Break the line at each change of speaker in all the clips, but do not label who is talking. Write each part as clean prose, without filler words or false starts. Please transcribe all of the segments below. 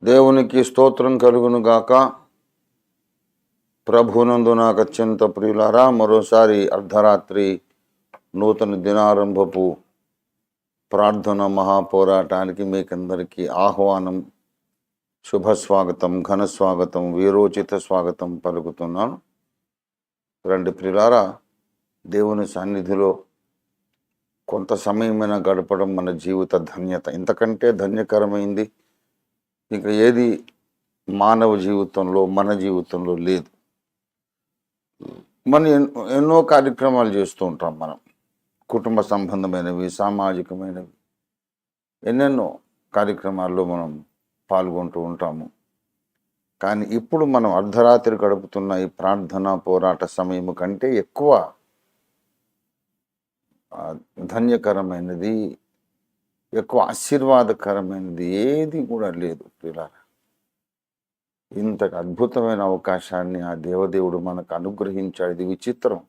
దేవునికి స్తోత్రం కలుగును గాక. ప్రభునందు నాకు అత్యంత ప్రియులారా, మరోసారి అర్ధరాత్రి నూతన దినారంభపు ప్రార్థన మహాపోరాటానికి మీకందరికీ ఆహ్వానం, శుభస్వాగతం, ఘనస్వాగతం, వీరోచిత స్వాగతం పలుకుతున్నాను. రండి ప్రియులారా, దేవుని సన్నిధిలో కొంత సమయమైనా గడపడం మన జీవిత ధన్యత. ఇంతకంటే ధన్యకరమైంది ఇంకా ఏది మానవ జీవితంలో, మన జీవితంలో లేదు. మనం ఎన్నో కార్యక్రమాలు చేస్తూ ఉంటాం. మనం కుటుంబ సంబంధమైనవి, సామాజికమైనవి, ఎన్నెన్నో కార్యక్రమాల్లో మనం పాల్గొంటూ ఉంటాము. కానీ ఇప్పుడు మనం అర్ధరాత్రి గడుపుతున్న ఈ ప్రార్థన పోరాట సమయం కంటే ఎక్కువ ధన్యకరమైనది, ఎక్కువ ఆశీర్వాదకరమైనది ఏది కూడా లేదు పిల్లలు. ఇంతటి అద్భుతమైన అవకాశాన్ని ఆ దేవదేవుడు మనకు అనుగ్రహించాడు. ఇది విచిత్రం.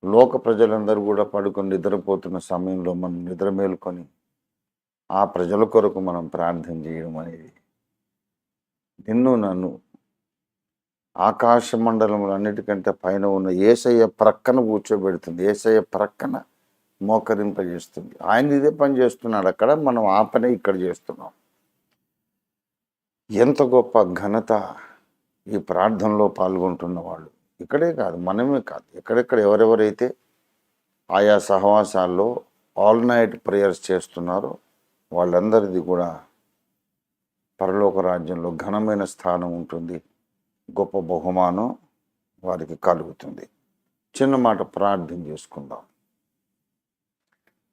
లోక ప్రజలందరూ కూడా పడుకొని నిద్రపోతున్న సమయంలో మనం నిద్ర మేలుకొని ఆ ప్రజల కొరకు మనం ప్రార్థన చేయడం అనేది నిన్ను నన్ను ఆకాశ మండలంలో అన్నిటికంటే పైన ఉన్న యేసయ్య ప్రక్కన కూర్చోబెడుతుంది. యేసయ్య ప్రక్కన మోకరింపజేస్తుంది. ఆయన ఇదే పని చేస్తున్నాడు అక్కడ, మనం ఆ పని ఇక్కడ చేస్తున్నాం. ఎంత గొప్ప ఘనత ఈ ప్రార్థనలో పాల్గొంటున్న వాళ్ళు. ఇక్కడే కాదు, మనమే కాదు, ఎక్కడెక్కడ ఎవరెవరైతే ఆయా సహవాసాల్లో ఆల్ నైట్ ప్రేయర్స్ చేస్తున్నారో వాళ్ళందరిది కూడా పరలోక రాజ్యంలో ఘనమైన స్థానం ఉంటుంది, గొప్ప బహుమానం వారికి కలుగుతుంది. చిన్న మాట ప్రార్థన చేసుకుందాం.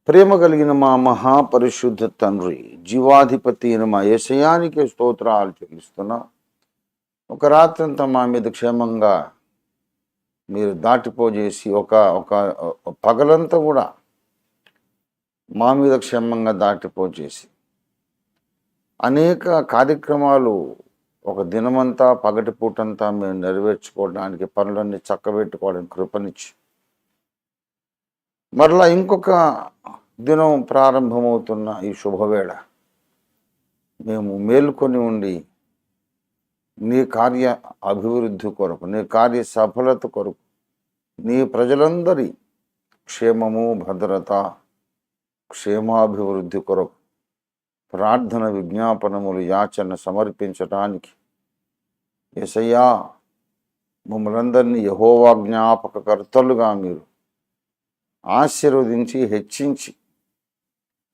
ప్రేమ కలిగిన మా మహాపరిశుద్ధ తండ్రి, జీవాధిపతి అయిన మా యేసయ్యానికి స్తోత్రాలు చెల్లిస్తున్నా. ఒక రాత్రంతా మా మీద క్షేమంగా మీరు దాటిపోజేసి ఒక పగలంతా కూడా మా మీద క్షేమంగా దాటిపోజేసి అనేక కార్యక్రమాలు ఒక దినమంతా పగటి పూటంతా మేము నెరవేర్చుకోవడానికి, పనులన్నీ చక్కబెట్టుకోవడానికి కృపనిచ్చి మరలా ఇంకొక దినం ప్రారంభమవుతున్న ఈ శుభవేళ మేము మేలుకొని ఉండి నీ కార్య అభివృద్ధి కొరకు, నీ కార్య సఫలత కొరకు, నీ ప్రజలందరి క్షేమము, భద్రత, క్షేమాభివృద్ధి కొరకు ప్రార్థన, విజ్ఞాపనములు, యాచన సమర్పించటానికి యేసయ్యా మమ్మల్ందరినీ యెహోవా జ్ఞాపకకర్తలుగా మీరు ఆశీర్వదించి హెచ్చించి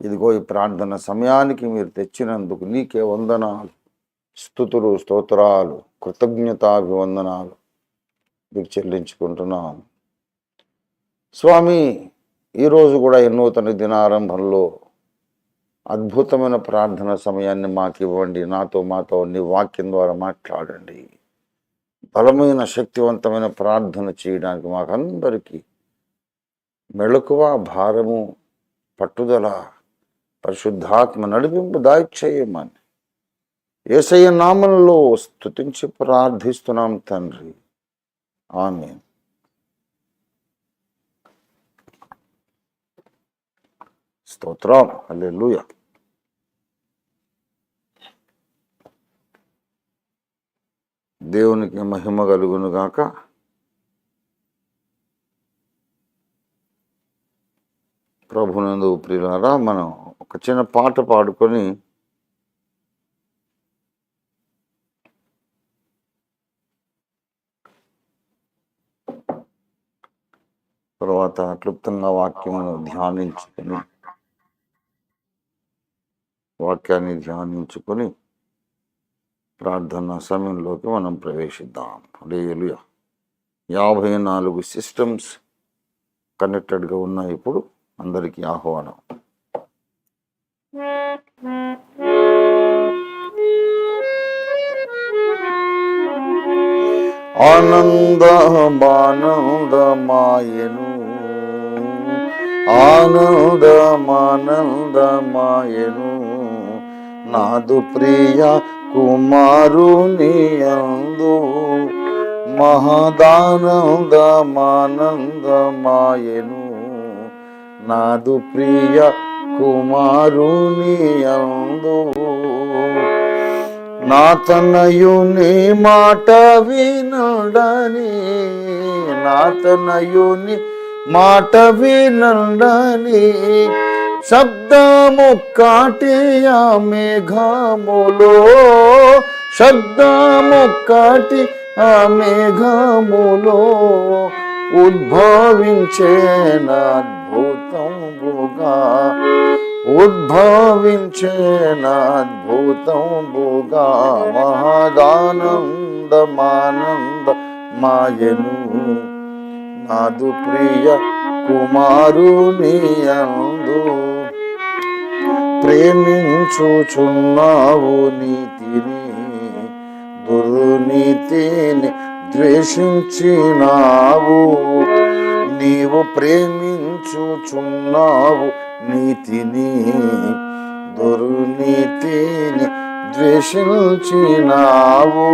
ఇదిగో ఈ ప్రార్థన సమయానికి మీరు తెచ్చినందుకు నీకే వందనాలు, స్తుతులు, స్తోత్రాలు, కృతజ్ఞతాభివందనాలు మీకు చెల్లించుకుంటున్నాను. స్వామి, ఈరోజు కూడా ఈ నూతన దినారంభంలో అద్భుతమైన ప్రార్థన సమయాన్ని మాకు ఇవ్వండి. మాతో నీ వాక్యం ద్వారా మాట్లాడండి. బలమైన శక్తివంతమైన ప్రార్థన చేయడానికి మాకందరికీ మెళకువ, భారము, పట్టుదల, పరిశుద్ధాత్మ నడిపింపు దాయిచేయమని యేసయ్య నామములో స్తుతించి ప్రార్థిస్తున్నాం తండ్రి, ఆమేన్. స్తోత్రం, హల్లెలూయా. దేవునికి మహిమ కలుగును గాక. ప్రభునందు ప్రియులారా, మనం ఒక చిన్న పాట పాడుకొని తర్వాత క్లుప్తంగా వాక్యాన్ని ధ్యానించుకొని ప్రార్థన సమయంలోకి మనం ప్రవేశిద్దాం. హల్లెలూయా. 54 సిస్టమ్స్ కనెక్టెడ్గా ఉన్నాయి. ఇప్పుడు అందరికీ ఆహ్వానం. ఆనందమానందమాయను, ఆనందమానందమాయను, నాదు ప్రియ కుమారుని యందు మహదానందమానందమాయను, నాదు ప్రియ కుమారుని యందు నా తనయుని మాట వినడని, నా తనయుని మాట వినడని, శబ్దమొక్కటి ఆ మేఘములో, శబ్దమొక్కటి ఆ మేఘములో ఉద్భవించేన అద్భుతంబుగా, ఉద్భవించేన అద్భుతంబుగా మహదానందమానందమాయెను నాదు ప్రియ కుమారుని యందు. ప్రేమించుచున్నావు నీతిని, దుర్నీతిని ద్వేషించినావు. నీవు ప్రేమించుచున్నావు నీతిని, దుర్నీతిని ద్వేషించినావు.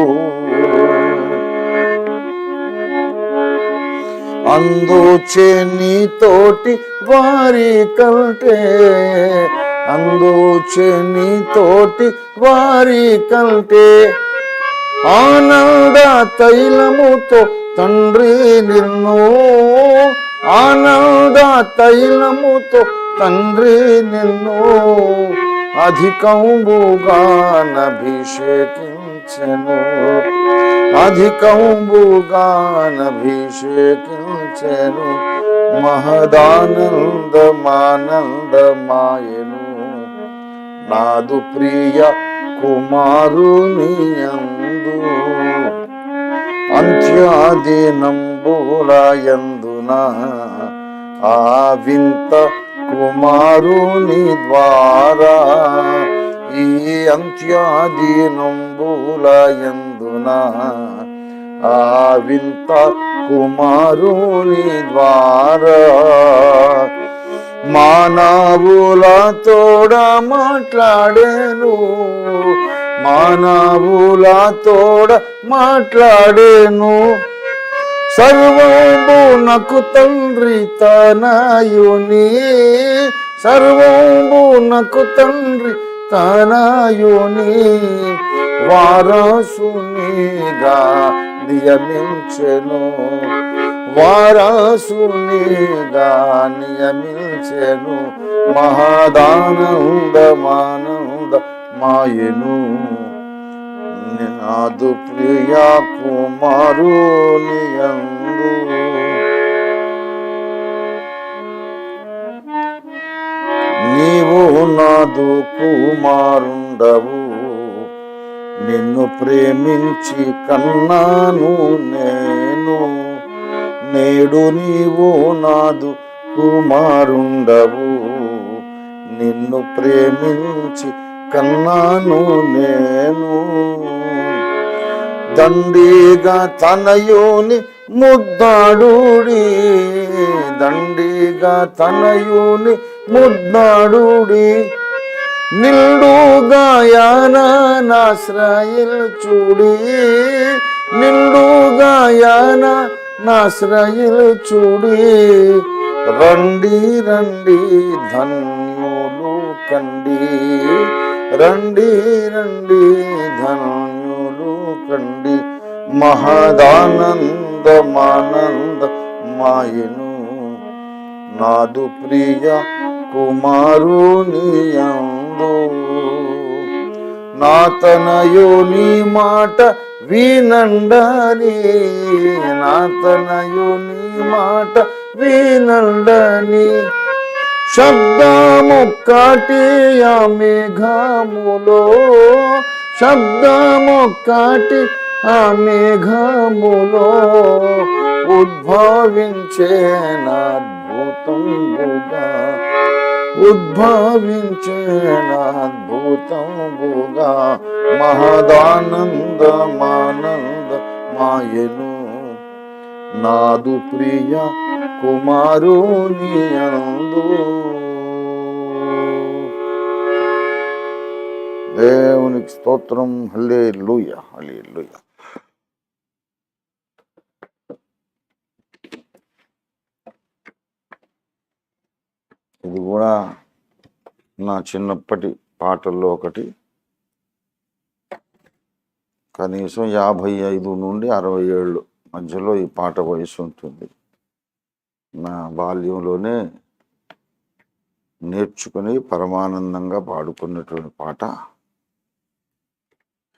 అందుచే నీతోటి వారి కంటే, అందుచే నీతోటి వారి కంటే ఆనంద తైలముతో తండ్రి నిన్ను, ఆనంద తైలముతో తండ్రి నిన్ను అధికంబుగానభిషేకించెను, అధికంబుగానభిషేకించెను మహదానందమానందమాయెను నాదు ప్రియ కుమారుని యందు. అంత్యాదినంబులయందున ఆ వింత కుమారుని ద్వారా, ఈ అంత్యాదినంబులయందున ఆ వింత కుమారుని ద్వారా మానవులతోడ మాట్లాడేను, మానవులతోడ మాట్లాడేను. సర్వంబునకు తండ్రి తనయుని, సర్వంబునకు తండ్రి తనయుని వారసునిగా నియమించెను, వారసునిగా నియమించెను మహదానందమానందమాయెను నాదు ప్రియ కుమారుని యందు. నీవు నాదు కుమారుండవు, నిన్ను ప్రేమించి కన్నాను నేను. నేడు నీవు నాదు కుమారుండవు, నిన్ను ప్రేమించి కన్నాను నేను. దండిగా తనయుని ముద్దాడుడి, దండిగా తనయుని ముద్దాడుడి. నిండుగా యానాశ్రయించుడి, నిండుగా యానాశ్రయించుడి. రండి రండి ధన్యులు కండి, రండి రండి ధన్యులు కండి మహదానందమానందమాయెను నాదు ప్రియ కుమారుని యందు. నా తనయుని మాట వినండని, నా తనయుని మాట వినండని. శబ్దమొక్కటి ఆ మేఘములో, శబ్దమొక్కటి ఆ మేఘములో ఉద్భవించేన అద్భుతంబుగా, ఉద్భవించేన అద్భుతంబుగా మహదానందమానందమాయెను నాదు ప్రియ కుమారుని యందు. దేవునికి స్తోత్రం. హల్లెలూయా, హల్లెలూయా. ఇది కూడా నా చిన్నప్పటి పాటల్లో ఒకటి. కనీసం 55 నుండి 60 ఏళ్ళు మధ్యలో ఈ పాట వయసు ఉంటుంది. నా బాల్యంలోనే నేర్చుకుని పరమానందంగా పాడుకున్నటువంటి పాట.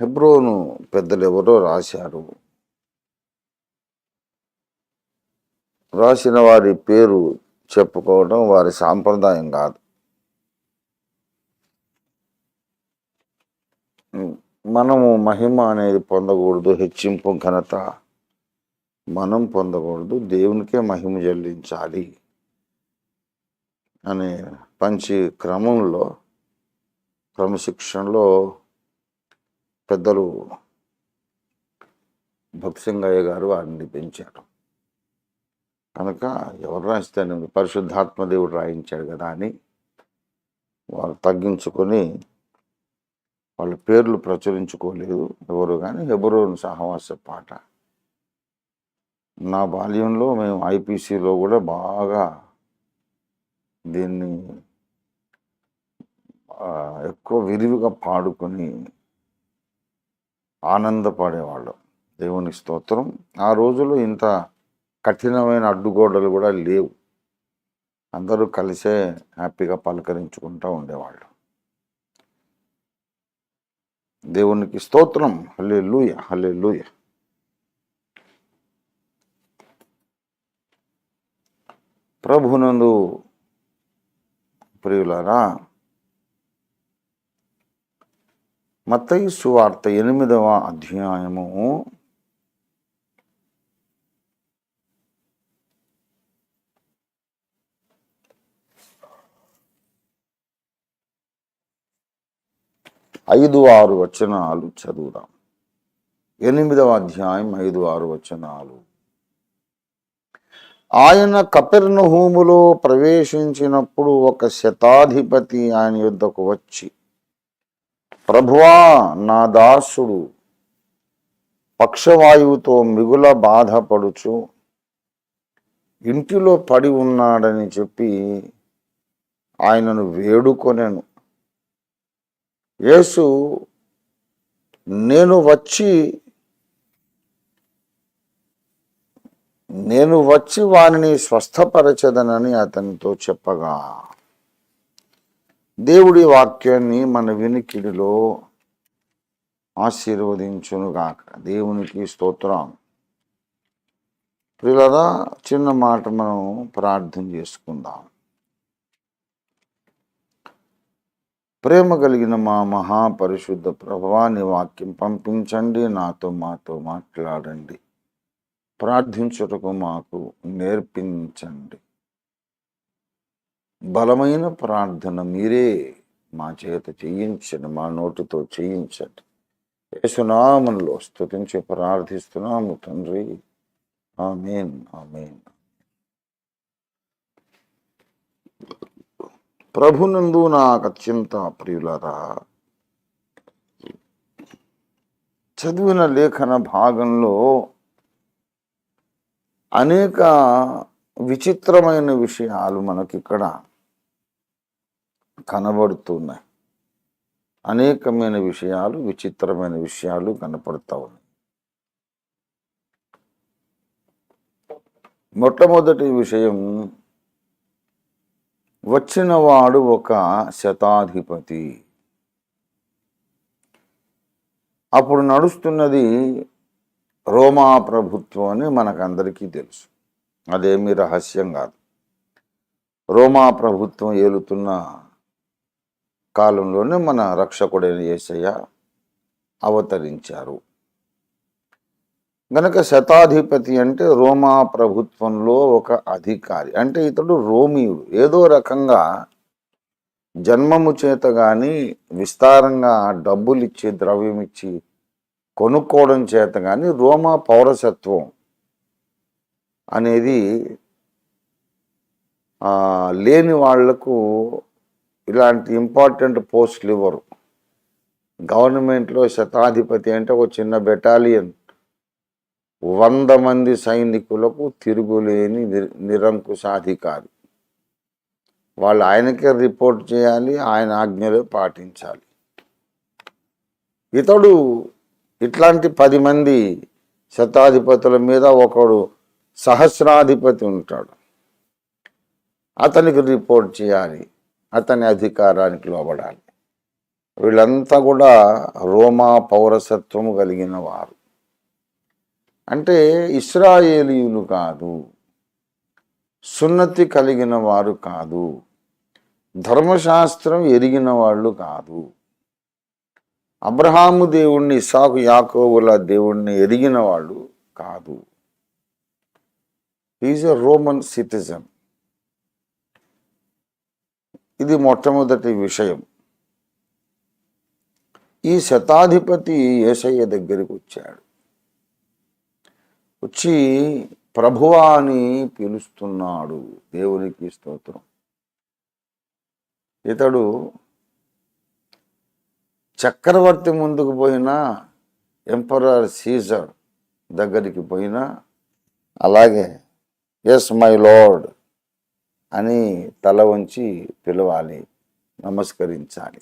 హెబ్రోను పెద్దలు ఎవరో రాశారు. రాసిన వారి పేరు చెప్పుకోవడం వారి సాంప్రదాయం కాదు. మనము మహిమ అనేది పొందకూడదు, హెచ్చింపు ఘనత మనం పొందకూడదు, దేవునికే మహిమ చెల్లించాలి అనే పంచి క్రమశిక్షణలో పెద్దలు భక్సింగయ్య గారు వారిని పెంచారు. కనుక ఎవరు రాస్తే పరిశుద్ధాత్మ దేవుడు రాయించాడు కదా అని వారు తగ్గించుకొని వాళ్ళ పేర్లు ప్రచురించుకోలేదు ఎవరు. కానీ హెబ్రోను సహవాస పాట నా బాల్యంలో మేము ఐపీసీలో కూడా బాగా దీన్ని ఎక్కువ విరివిగా పాడుకొని ఆనందపడేవాళ్ళం. దేవునికి స్తోత్రం. ఆ రోజుల్లో ఇంత కఠినమైన అడ్డుగోడలు కూడా లేవు. అందరూ కలిసే హ్యాపీగా పలకరించుకుంటూ ఉండేవాళ్ళు. దేవునికి స్తోత్రం. హల్లెలూయా, హల్లెలూయా. ప్రభునందు ప్రియులారా, మత్తయి సువార్త 8వ అధ్యాయము 5-6 వచనాలు చదువుదాం. 8వ అధ్యాయం 5-6 వచనాలు. ఆయన కపెర్నహూములో ప్రవేశించినప్పుడు ఒక శతాధిపతి ఆయన యొద్దకు వచ్చి, ప్రభువా, నా దాసుడు పక్షవాయువుతో మిగుల బాధపడుచు ఇంటిలో పడి ఉన్నాడని చెప్పి ఆయనను వేడుకొనెను. యేసు, నేను వచ్చి వానిని స్వస్థపరచదనని అతనితో చెప్పగా, దేవుడి వాక్యాన్ని మన వినికిడిలో ఆశీర్వదించునుగాక. దేవునికి స్తోత్రం. ప్రియులారా, చిన్న మాట మనం ప్రార్థన చేసుకుందాం. ప్రేమ కలిగిన మా మహాపరిశుద్ధ ప్రభువా, నీ వాక్యం పంపించండి, మాతో మాట్లాడండి, ప్రార్థించుటకు మాకు నేర్పించండి. బలమైన ప్రార్థన మీరే మా చేత చేయించండి, మా నోటితో చేయించండి. యేసునామములో స్తుతించి ప్రార్థిస్తున్నాము తండ్రి. ఆమేన్, ఆమేన్. ప్రభునందు నాకు అత్యంత ప్రియులరా, చదివిన లేఖన భాగంలో అనేక విచిత్రమైన విషయాలు మనకిక్కడ కనబడుతున్నాయి. అనేకమైన విషయాలు, విచిత్రమైన విషయాలు కనపడతా ఉన్నాయి. మొట్టమొదటి విషయం, వచ్చినవాడు ఒక శతాధిపతి. అప్పుడు నడుస్తున్నది రోమా ప్రభుత్వం అని మనకందరికీ తెలుసు. అదేమీ రహస్యం కాదు. రోమా ప్రభుత్వం ఏలుతున్న కాలంలోనే మన రక్షకుడైన యేసయ్య అవతరించారు. గనక శతాధిపతి అంటే రోమా ప్రభుత్వంలో ఒక అధికారి. అంటే ఇతడు రోమియుడు. ఏదో రకంగా జన్మము చేత కానీ, విస్తారంగా డబ్బులు ఇచ్చి, ద్రవ్యం ఇచ్చి కొనుక్కోవడం చేత కానీ రోమా పౌరసత్వం అనేది లేని వాళ్లకు ఇలాంటి ఇంపార్టెంట్ పోస్టులు ఇవ్వరు. గవర్నమెంట్లో శతాధిపతి అంటే ఒక చిన్న బెటాలియన్, 100 మంది సైనికులకు తిరుగులేని నిరంకుశాధికారి. వాళ్ళు ఆయనకే రిపోర్ట్ చేయాలి, ఆయన ఆజ్ఞలు పాటించాలి. ఇతడు ఇట్లాంటి 10 మంది శతాధిపతుల మీద ఒకడు సహస్రాధిపతి ఉంటాడు. అతనికి రిపోర్ట్ చేయాలి, అతని అధికారానికి లోబడాలి. వీళ్ళంతా కూడా రోమా పౌరసత్వము కలిగిన వారు. అంటే ఇశ్రాయేలీయులు కాదు, సున్నతి కలిగిన వారు కాదు, ధర్మశాస్త్రం ఎరిగిన వాళ్ళు కాదు, అబ్రహాము దేవుణ్ణి, ఇస్సాకు యాకోబుల దేవుణ్ణి ఎరిగిన వాళ్ళు కాదు. Is a Roman citizen. ఇది మొట్టమొదటి విషయం. ఈ శతాధిపతి యేసయ్య దగ్గరికి వచ్చాడు. వచ్చి ప్రభువా అని పిలుస్తున్నాడు. దేవునికి స్తోత్రం. ఇతడు చక్రవర్తి ముందుకు పోయినా, ఎంపరర్ సీజర్ దగ్గరికి పోయినా అలాగే ఎస్ మై లార్డ్ అని తల వంచి పిలవాలి, నమస్కరించాలి.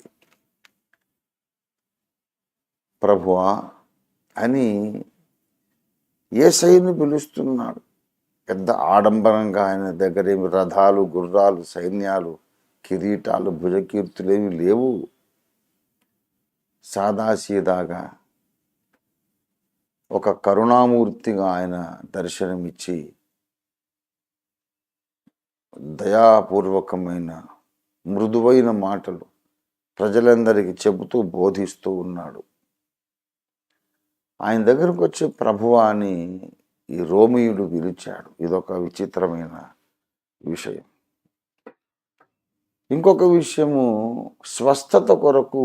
ప్రభువా అని యేసయ్యను పిలుస్తున్నాడు. పెద్ద ఆడంబరంగా ఆయన దగ్గర ఏమి రథాలు, గుర్రాలు, సైన్యాలు, కిరీటాలు, భుజకీర్తులేవి లేవు. సాదాసీదాగా ఒక కరుణామూర్తిగా ఆయన దర్శనమిచ్చి దయాపూర్వకమైన మృదువైన మాటలు ప్రజలందరికీ చెబుతూ బోధిస్తూ ఉన్నాడు. ఆయన దగ్గరకు వచ్చి ప్రభువా అని ఈ రోమియుడు పిలిచాడు. ఇదొక విచిత్రమైన విషయం. ఇంకొక విషయము, స్వస్థత కొరకు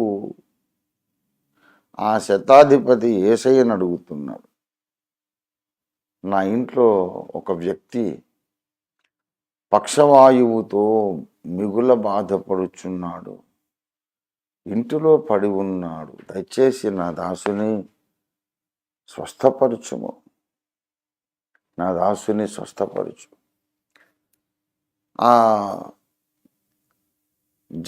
ఆ శతాధిపతి యేసయ్యను అడుగుతున్నాడు. నా ఇంట్లో ఒక వ్యక్తి పక్షవాయువుతో మిగుల బాధపడుచున్నాడు, ఇంటిలో పడి ఉన్నాడు, దయచేసి నా దాసుని స్వస్థపరచుము, నా దాసుని స్వస్థపరచు. ఆ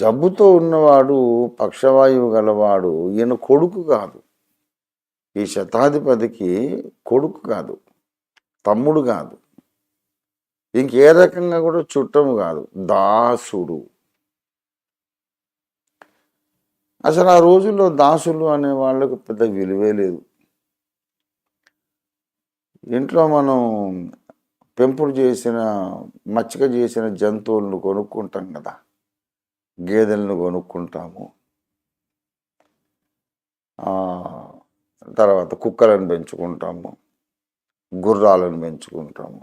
జబ్బుతో ఉన్నవాడు, పక్షవాయువు గలవాడు, ఈయన కొడుకు కాదు, ఈ శతాధిపతికి కొడుకు కాదు, తమ్ముడు కాదు, ఇంకే రకంగా కూడా చుట్టము కాదు, దాసుడు. అసలు ఆ రోజుల్లో దాసులు అనే వాళ్ళకు పెద్ద విలువే లేదు. ఇంట్లో మనం పెంపుడు చేసిన, మచ్చిక చేసిన జంతువులను కొనుక్కుంటాం కదా, గేదెలను కొనుక్కుంటాము, తర్వాత కుక్కలను పెంచుకుంటాము, గుర్రాలను పెంచుకుంటాము.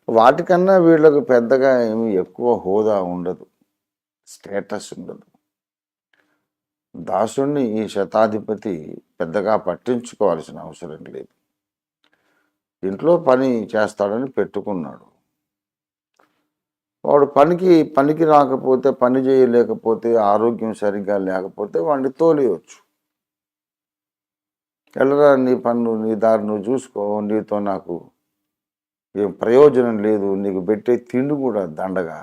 వాటికన్నా వీళ్ళకు పెద్దగా ఏమి ఎక్కువ హోదా ఉండదు, స్టేటస్ ఉండదు. దాసుణ్ణి ఈ శతాధిపతి పెద్దగా పట్టించుకోవాల్సిన అవసరం లేదు. ఇంట్లో పని చేస్తాడని పెట్టుకున్నాడు. వాడు పనికి రాకపోతే, పని చేయలేకపోతే, ఆరోగ్యం సరిగ్గా లేకపోతే వాడిని తోలేయచ్చు. వెళ్ళరా, నీ పన్ను, నీ దారి నువ్వు చూసుకో, నీతో నాకు ఏం ప్రయోజనం లేదు, నీకు పెట్టే తిండి కూడా దండగా,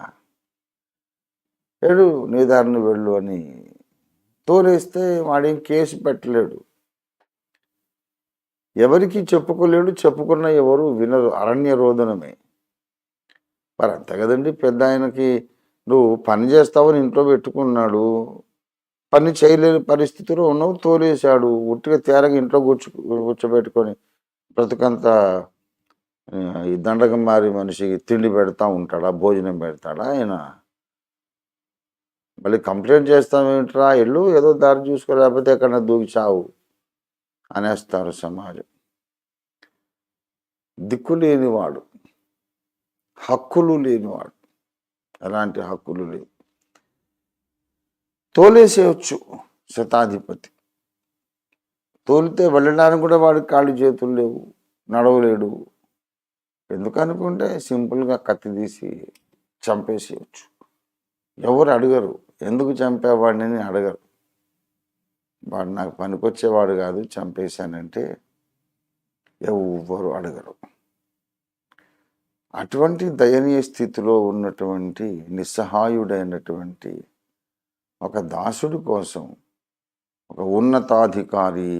ఏడు నీ దారిని వెళ్ళు అని తోలేస్తే వాడేం కేసు పెట్టలేడు, ఎవరికి చెప్పుకోలేడు, చెప్పుకున్న ఎవరు వినరు, అరణ్య రోదనమే. మరి అంతే కదండి. పెద్ద ఆయనకి నువ్వు పని చేస్తావని ఇంట్లో పెట్టుకున్నాడు, పని చేయలేని పరిస్థితిలో ఉన్నావు, తోలేశాడు. ఉట్టిగా తేరగా ఇంట్లో కూర్చోబెట్టుకొని బ్రతుకంతా ఈ దండగం మారి మనిషికి తిండి పెడతా ఉంటాడా, భోజనం పెడతాడా ఆయన? మళ్ళీ కంప్లైంట్ చేస్తామేంట్రా, ఇల్లు ఏదో దారి చూసుకోలేకపోతే ఎక్కడన్నా దూకి చావు అనేస్తారు సమాజం. దిక్కు లేనివాడు, హక్కులు లేనివాడు, ఎలాంటి హక్కులు లేవు, తోలేసేయచ్చు శతాధిపతి. తోలితే వెళ్ళడానికి కూడా వాడికి కాళ్ళు చేతులు లేవు, నడవలేడు. ఎందుకనుకుంటే సింపుల్గా కత్తి తీసి చంపేసేయచ్చు. ఎవరు అడగరు, ఎందుకు చంపేవాడిని అడగరు. వాడు నాకు పనికొచ్చేవాడు కాదు, చంపేశానంటే ఎవ్వరు అడగరు. అటువంటి దయనీయ స్థితిలో ఉన్నటువంటి నిస్సహాయుడైనటువంటి ఒక దాసుడి కోసం ఒక ఉన్నతాధికారి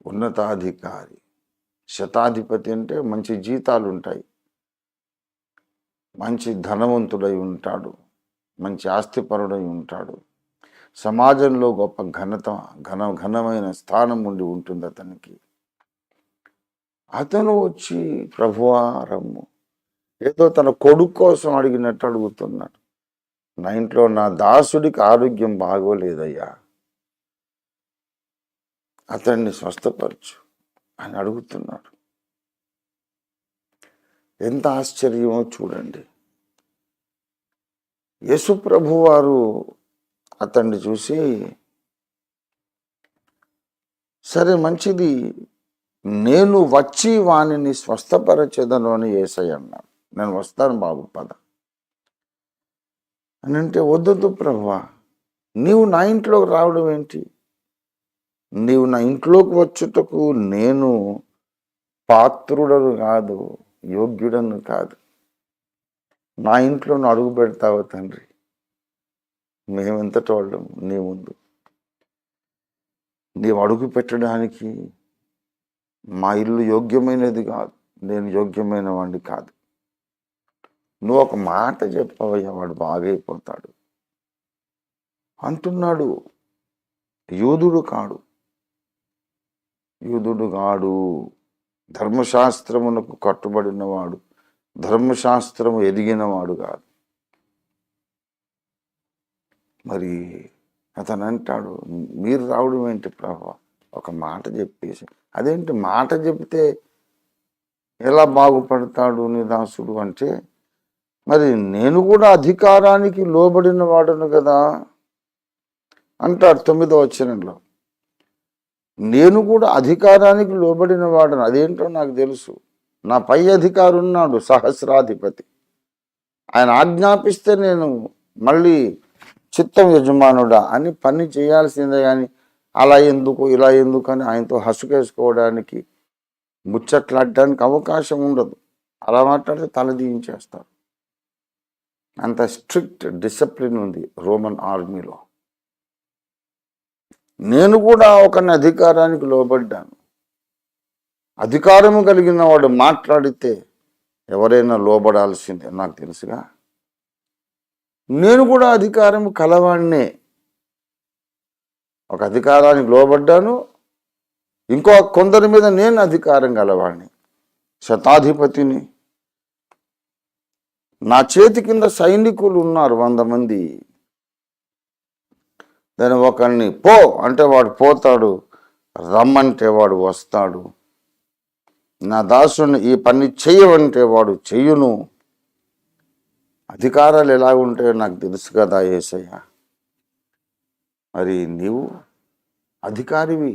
ఉన్నతాధికారి. శతాధిపతి అంటే మంచి జీతాలు ఉంటాయి, మంచి ధనవంతుడై ఉంటాడు, మంచి ఆస్తిపరుడై ఉంటాడు, సమాజంలో గొప్ప ఘనమైన స్థానం ఉండి ఉంటుంది అతనికి. అతను వచ్చి ప్రభువా రమ్ము, ఏదో తన కొడుకు కోసం అడిగినట్టు అడుగుతున్నాడు. నా ఇంట్లో నా దాసుడికి ఆరోగ్యం బాగోలేదయ్యా, అతన్ని స్వస్థపరచు అని అడుగుతున్నాడు. ఎంత ఆశ్చర్యమో చూడండి. యేసు ప్రభు వారు అతన్ని చూసి, సరే మంచిది, నేను వచ్చి వానిని స్వస్థపరచెదను అని యేసయ్య అన్నాడు. నేను వస్తాను బాబు పద అని అంటే, వద్దొద్దు ప్రభువా, నీవు నా ఇంట్లోకి రావడం ఏంటి? నీవు నా ఇంట్లోకి వచ్చుటకు నేను పాత్రుడను కాదు, యోగ్యుడను కాదు. నా ఇంట్లో అడుగు పెడతావా తండ్రి? మేమెంతటి వాళ్ళం నీ ముందు? నీవు అడుగు పెట్టడానికి మా ఇల్లు యోగ్యమైనది కాదు, నేను యోగ్యమైన వాడిని కాదు. నువ్వు ఒక మాట చెప్పవయ్యా, వాడు బాగైపోతాడు అంటున్నాడు. యూదుడు కాడు, ధర్మశాస్త్రమునకు కట్టుబడినవాడు, ధర్మశాస్త్రము ఎదిగినవాడు కాదు. మరి అతను అంటాడు, మీరు రావడం ఏంటి ప్రభువా? ఒక మాట చెప్పేసి, అదేంటి మాట చెప్తే ఎలా బాగుపడతాడు నీ దాసుడు అంటే, మరి నేను కూడా అధికారానికి లోబడిన వాడును కదా అంటాడు 9వ వచనంలో. నేను కూడా అధికారానికి లోబడిన వాడను, అదేంటో నాకు తెలుసు. నా పై అధికారి ఉన్నాడు, సహస్రాధిపతి. ఆయన ఆజ్ఞాపిస్తే నేను మళ్ళీ చిత్తం యజమానుడా అని పని చేయాల్సిందే, కానీ అలా ఎందుకు ఇలా ఎందుకు అని ఆయనతో హసుకేసుకోవడానికి, ముచ్చట్లాడడానికి అవకాశం ఉండదు. అలా మాట్లాడితే తలదీయించేస్తారు. అంత స్ట్రిక్ట్ డిసిప్లిన్ ఉంది రోమన్ ఆర్మీలో. నేను కూడా ఒకరిని అధికారానికి లోబడ్డాను. అధికారము కలిగిన వాడు మాట్లాడితే ఎవరైనా లోబడాల్సిందే, నాకు తెలుసుగా. నేను కూడా అధికారం కలవాణ్ణే. ఒక అధికారానికి లోబడ్డాను, ఇంకో కొందరి మీద నేను అధికారం కలవాణ్ణి, శతాధిపతిని. నా చేతి కింద సైనికులు ఉన్నారు 100 మంది. దాని ఒకరిని పో అంటే వాడు పోతాడు, రమ్మంటే వాడు వస్తాడు, నా దాసుని ఈ పని చెయ్యవంటే వాడు చెయ్యును. అధికారాలు ఎలా ఉంటాయో నాకు తెలుసు కదా యేసయ్య. మరి నీవు అధికారివి,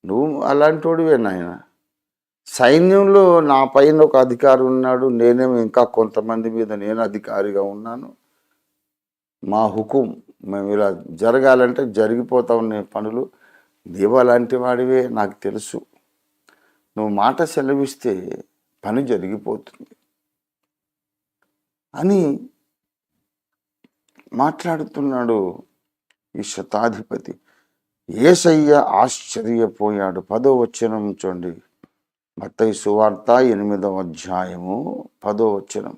నువ్వు అలాంటి వాడివే నాయన. సైన్యంలో నా పైన ఒక అధికారి ఉన్నాడు, నేనేమో ఇంకా కొంతమంది మీద నేను అధికారిగా ఉన్నాను. మా హుకుం, మేము ఇలా జరగాలంటే జరిగిపోతా ఉన్న పనులు. నీవు అలాంటి వాడివే, నాకు తెలుసు. నువ్వు మాట సెలవిస్తే పని జరిగిపోతుంది అని మాట్లాడుతున్నాడు ఈ శతాధిపతి. యేసయ్య ఆశ్చర్యపోయాడు. 10వ వచనం చూడండి, మత్తయి సువార్త 8వ అధ్యాయము 10వ వచనం.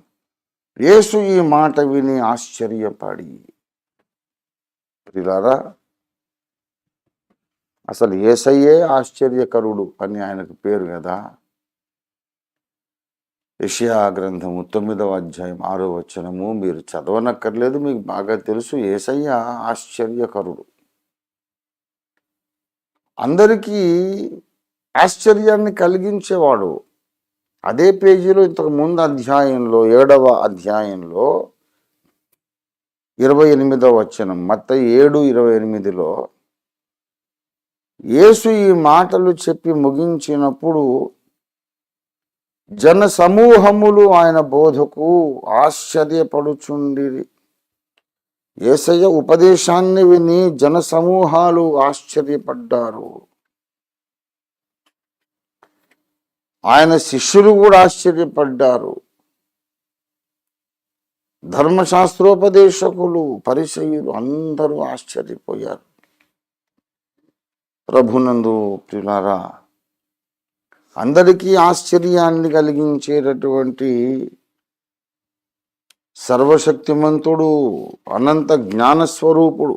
యేసు ఈ మాట విని ఆశ్చర్యపడి, ప్రియులారా, అసలు యేసయ్యే ఆశ్చర్యకరుడు అని ఆయనకు పేరు కదా. యెషయా గ్రంథము 9వ అధ్యాయం 6వ వచనము మీరు చదవనక్కర్లేదు, మీకు బాగా తెలుసు. యేసయ్య ఆశ్చర్యకరుడు, అందరికీ ఆశ్చర్యాన్ని కలిగించేవాడు. అదే పేజీలో ఇంతకు ముందు అధ్యాయంలో 7వ అధ్యాయంలో 28వ వచనం, మత్తయి 7:28లో యేసు ఈ మాటలు చెప్పి ముగించినప్పుడు జన సమూహములు ఆయన బోధకు ఆశ్చర్యపడుచుండిరి. యేసయ్య ఉపదేశాన్ని విని జన సమూహాలు ఆశ్చర్యపడ్డారు. ఆయన శిష్యులు కూడా ఆశ్చర్యపడ్డారు. ధర్మశాస్త్రోపదేశకులు, పరిసయ్యులు అందరూ ఆశ్చర్యపోయారు. ప్రభునందు ప్రియులారా, అందరికీ ఆశ్చర్యాన్ని కలిగించేటటువంటి సర్వశక్తిమంతుడు, అనంత జ్ఞానస్వరూపుడు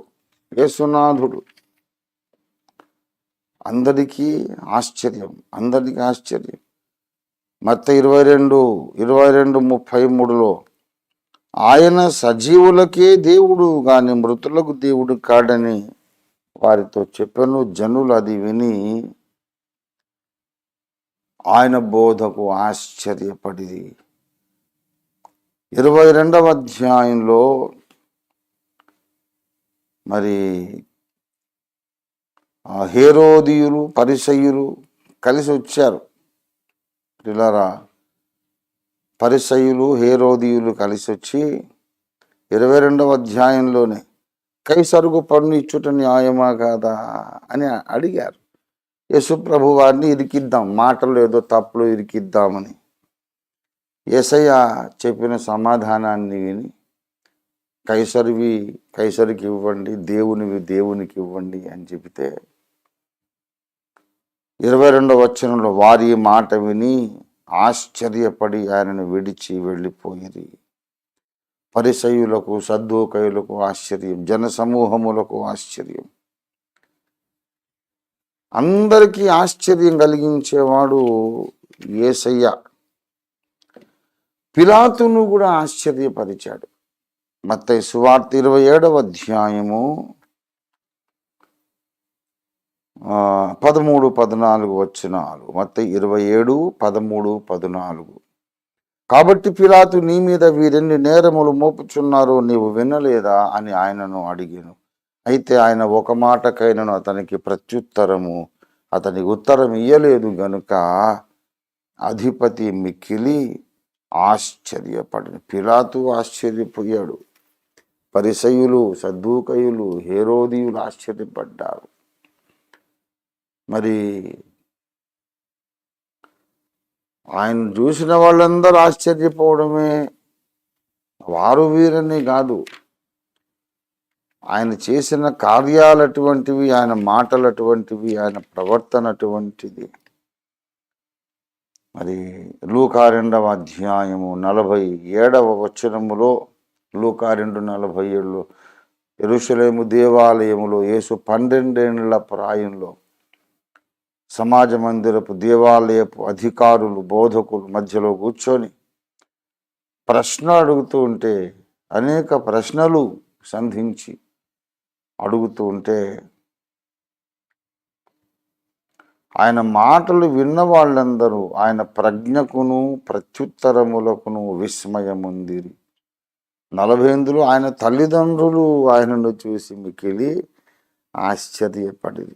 యేసునాథుడు అందరికీ ఆశ్చర్యం. మత్తయి 22:33 ఆయన సజీవులకే దేవుడు గాని మృతులకు దేవుడు కాడని వారితో చెప్పెను. జనులు అది విని ఆయన బోధకు ఆశ్చర్యపడిరి. 22వ అధ్యాయంలో మరి హేరోదీయులు పరిసయ్యులు కలిసి వచ్చారు. పిల్లరా, పరిసయ్యులు హేరోదీయులు కలిసి వచ్చి 22వ అధ్యాయంలోనే కైసరుకు పన్ను ఇచ్చుట న్యాయమా కాదా అని అడిగారు. యేసుప్రభు వారిని ఇరికిద్దాం, మాటలు ఏదో తప్పులు ఇరికిద్దామని. యేసయ్య చెప్పిన సమాధానాన్ని విని కైసరివి కైసరికి ఇవ్వండి, దేవునివి దేవునికి ఇవ్వండి అని చెబితే 22వ వచనంలో వారి మాట విని ఆశ్చర్యపడి ఆయనను విడిచి వెళ్ళిపోయిరి. పరిసయ్యులకు సద్దూకయులకు ఆశ్చర్యం, జనసమూహములకు ఆశ్చర్యం. అందరికీ ఆశ్చర్యం కలిగించేవాడు యేసయ్య. పిలాతును కూడా ఆశ్చర్యపరిచాడు. మత్తయి సువార్త 27వ అధ్యాయము 13-14 వచనాలు. మత్తయి 27:13-14. కాబట్టి పిలాతు, నీ మీద వీరెన్ని నేరములు మోపుచున్నారో నీవు వినలేదా అని ఆయనను అడిగాను. అయితే ఆయన ఒక మాటకైనను అతనికి ప్రత్యుత్తరము అతనికి ఉత్తరం ఇయ్యలేదు గనుక అధిపతి మిక్కిలి ఆశ్చర్యపడిన. పిలాతు ఆశ్చర్యపోయాడు. పరిసయ్యులు, సద్దూకయులు, హేరోదీయులు ఆశ్చర్యపడ్డారు. మరి ఆయన చూసిన వాళ్ళందరూ ఆశ్చర్యపోవడమే, వారు వీరని కాదు, ఆయన చేసిన కార్యాలు అటువంటివి, ఆయన మాటలు అటువంటివి, ఆయన ప్రవర్తన అటువంటిది. మరి లూకా 2వ అధ్యాయము 47వ వచనములో, లూకా 2:47లో యెరూషలేము దేవాలయములో యేసు 12 ఏళ్ల ప్రాయంలో సమాజ మందిరపు దేవాలయపు అధికారులు బోధకులు మధ్యలో కూర్చొని ప్రశ్న అడుగుతూ ఉంటే, అనేక ప్రశ్నలు సంధించి అడుగుతూ ఉంటే, ఆయన మాటలు విన్న వాళ్ళందరూ ఆయన ప్రజ్ఞకును ప్రత్యుత్తరములకును విస్మయముందిరి. 40 ఆయన తల్లిదండ్రులు ఆయనను చూసి మిక్కిలి ఆశ్చర్యపడిరి.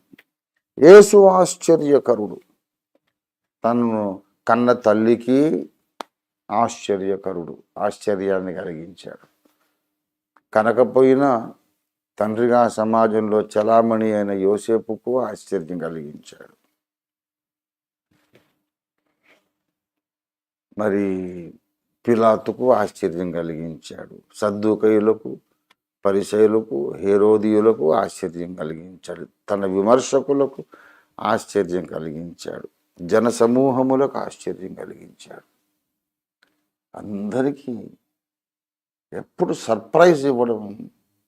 యేసు ఆశ్చర్యకరుడు. తనను కన్న తల్లికి ఆశ్చర్యకరుడు, ఆశ్చర్యాన్ని కలిగించాడు. కనకపోయినా తండ్రిగా సమాజంలో చలామణి అయిన యోసేపుకు ఆశ్చర్యం కలిగించాడు. మరి పిలాతుకు ఆశ్చర్యం కలిగించాడు. సద్దూకయులకు, పరిసయ్యులకు, హేరోదీయులకు ఆశ్చర్యం కలిగించాడు. తన విమర్శకులకు ఆశ్చర్యం కలిగించాడు. జనసమూహములకు ఆశ్చర్యం కలిగించాడు. అందరికీ ఎప్పుడు సర్ప్రైజ్ ఇవ్వడం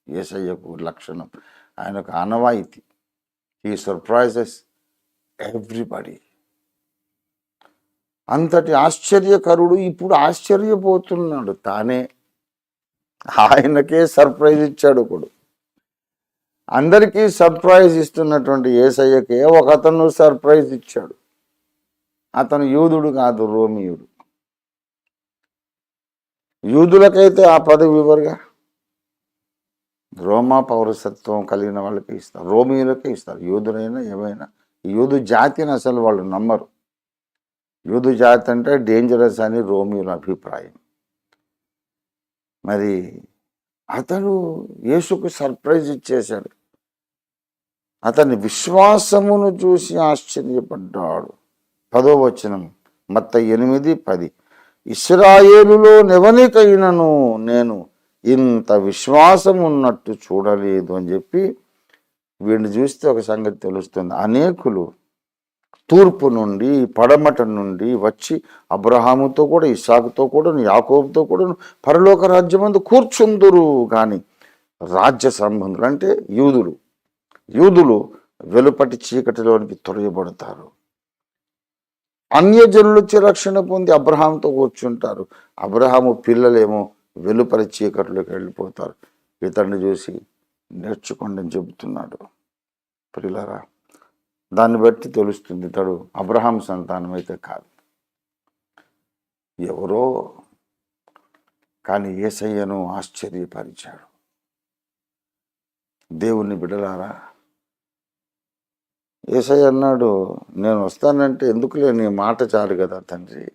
యేసయ్యకు లక్షణం, ఆయనకు ఆనవాయితీ. He surprises everybody. అంతటి ఆశ్చర్యకరుడు ఇప్పుడు ఆశ్చర్యపోతున్నాడు. తానే ఆయనకే సర్ప్రైజ్ ఇచ్చాడు. ఒకడు అందరికీ సర్ప్రైజ్ ఇస్తున్నటువంటి యేసయ్యకే ఒకతను సర్ప్రైజ్ ఇచ్చాడు. అతను యూదుడు కాదు, రోమియుడు. యూదులకైతే ఆ పదవి ఇవ్వరుగా, రోమా పౌరసత్వం కలిగిన వాళ్ళకి ఇస్తారు, రోమియులకే ఇస్తారు. యూదులైనా ఏమైనా యూదు జాతిని అసలు వాళ్ళు నమ్మరు. యూదు జాతి అంటే డేంజరస్ అని రోమియుల అభిప్రాయం. మరి అతడు యేసుకు సర్ప్రైజ్ ఇచ్చేశాడు. అతని విశ్వాసమును చూసి ఆశ్చర్యపడ్డాడు. 10వ వచనం మత్తయి 8:10. ఇశ్రాయేలులో నెవనికైనను నేను ఇంత విశ్వాసం ఉన్నట్టు చూడలేదు అని చెప్పి వీడిని చూస్తే ఒక సంగతి తెలుస్తుంది. అనేకులు తూర్పు నుండి పడమట నుండి వచ్చి అబ్రహాముతో కూడా, ఇస్సాకుతో కూడా, యాకోబుతో కూడా పరలోక రాజ్యమందు కూర్చుందురు. కానీ రాజ్య సంబంధులు అంటే యూదులు వెలుపటి చీకటిలోనికి తొలగబడతారు. అన్యజనులు వచ్చి రక్షణ పొంది అబ్రహాంతో కూర్చుంటారు. అబ్రహాము పిల్లలేమో వెలుపలి చీకటిలోకి వెళ్ళిపోతారు. ఇతన్ని చూసి నేర్చుకోండి అని చెబుతున్నాడు. ప్రియులారా, దాన్ని బట్టి తెలుస్తుంది ఇతడు అబ్రహాం సంతానం అయితే కాదు, ఎవరో. కానీ యేసయ్యను ఆశ్చర్యపరిచాడు. దేవుని బిడ్డలారా, యేసయ్య అన్నాడు, నేను వస్తానంటే ఎందుకులే, నీ మాట చాలు కదా తండ్రి.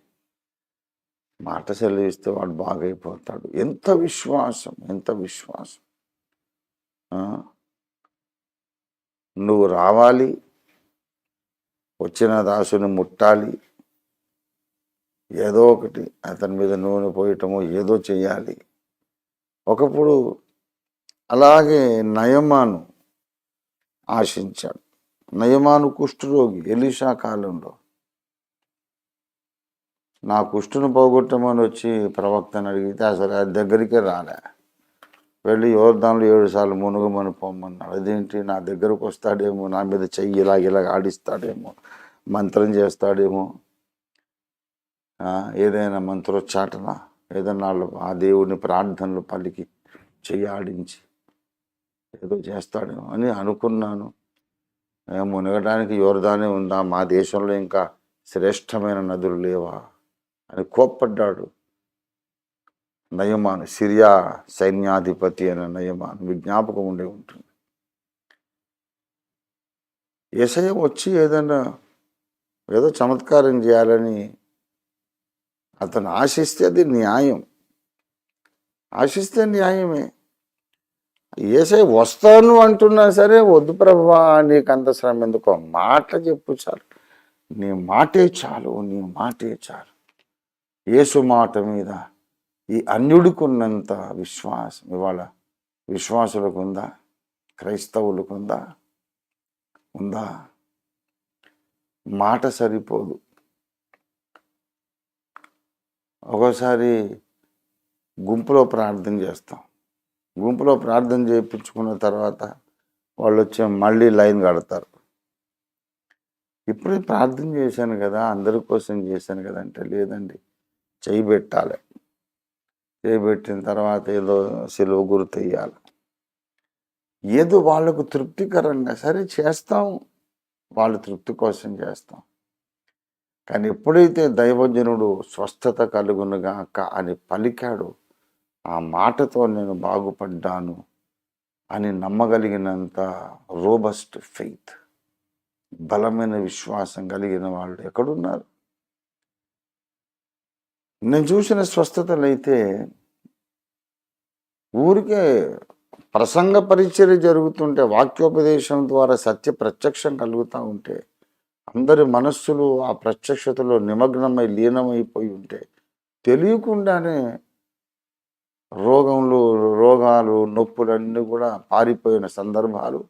మాట సెలవిస్తే వాడు బాగైపోతాడు. ఎంత విశ్వాసం, ఎంత విశ్వాసం. నువ్వు రావాలి, వచ్చిన దాసుని ముట్టాలి, ఏదో ఒకటి అతని మీద నూనె పోయటమో ఏదో చెయ్యాలి. ఒకప్పుడు అలాగే నయమాను ఆశించాడు. నయమాను కుష్ఠరోగి ఎలీషా కాలంలో. నా కుష్ఠును పోగొట్టమని వచ్చి ప్రవక్తను అడిగితే అసలు ఆ దగ్గరికే రాలే. వెళ్ళి యోర్దాన్లో 7 సార్లు మునుగమని పొమ్మన్నాడు. అదేంటి, నా దగ్గరకు వస్తాడేమో, నా మీద చెయ్యి ఇలాగ ఆడిస్తాడేమో, మంత్రం చేస్తాడేమో, ఏదైనా మంత్రోచ్చాటన, ఏదైనా ఆ దేవుడిని ప్రార్థనలు పలికి చెయ్యి ఆడించి ఏదో చేస్తాడేమో అని అనుకున్నాను. మునగడానికి యోర్దానే ఉందా, మా దేశంలో ఇంకా శ్రేష్టమైన నదులు లేవా అని కోప్పడ్డాడు నయమాను. సిరియా సైన్యాధిపతి అయిన నయమాను విజ్ఞాపకం ఉండే ఉంటుంది. యేసయ్య వచ్చి ఏదో చమత్కారం చేయాలని అతను ఆశిస్తే అది న్యాయం, ఆశిస్తే న్యాయమే. యేసయ్య వస్తాను అంటున్నా సరే, వద్దు ప్రభువా, నీకు అంత శ్రమ ఎందుకో, మాట చెప్పు చాలు, నీ మాటే చాలు, నీ మాటే చాలు. యేసు మాట మీద ఈ అన్యుడికున్నంత విశ్వాసం ఇవాళ విశ్వాసులకు ఉందా? క్రైస్తవులకు ఉందా? మాట సరిపోదు. ఒకసారి గుంపులో ప్రార్థన చేస్తాం. గుంపులో ప్రార్థన చేయించుకున్న తర్వాత వాళ్ళు వచ్చి మళ్ళీ లైన్ కడతారు. ఇప్పుడే ప్రార్థన చేశాను కదా, అందరి కోసం చేశాను కదా అంటే, లేదండి, చేయి పెట్టాలి. చేయి పెట్టిన తర్వాత ఏదో సిలువ గుర్తు వేయాలి. ఏదో వాళ్ళకు తృప్తికరంగా సరే చేస్తాం, వాళ్ళ తృప్తి కోసం చేస్తాం. కానీ ఎప్పుడైతే దైవజనుడు స్వస్థత కలుగునుగాక అని పలికాడో, ఆ మాటతో నేను బాగుపడ్డాను అని నమ్మగలిగినంత రోబస్ట్ ఫెయిత్, బలమైన విశ్వాసం కలిగిన వాళ్ళు ఎక్కడున్నారు? నేను చూసిన స్వస్థతలు అయితే ఊరికే ప్రసంగ పరిచర్య జరుగుతుంటే, వాక్యోపదేశం ద్వారా సత్య ప్రత్యక్షం కలుగుతూ ఉంటే, అందరి మనస్సులు ఆ ప్రత్యక్షతలో నిమగ్నమై లీనమైపోయి ఉంటే, తెలియకుండానే రోగాలు నొప్పులన్నీ కూడా పారిపోయిన సందర్భాలు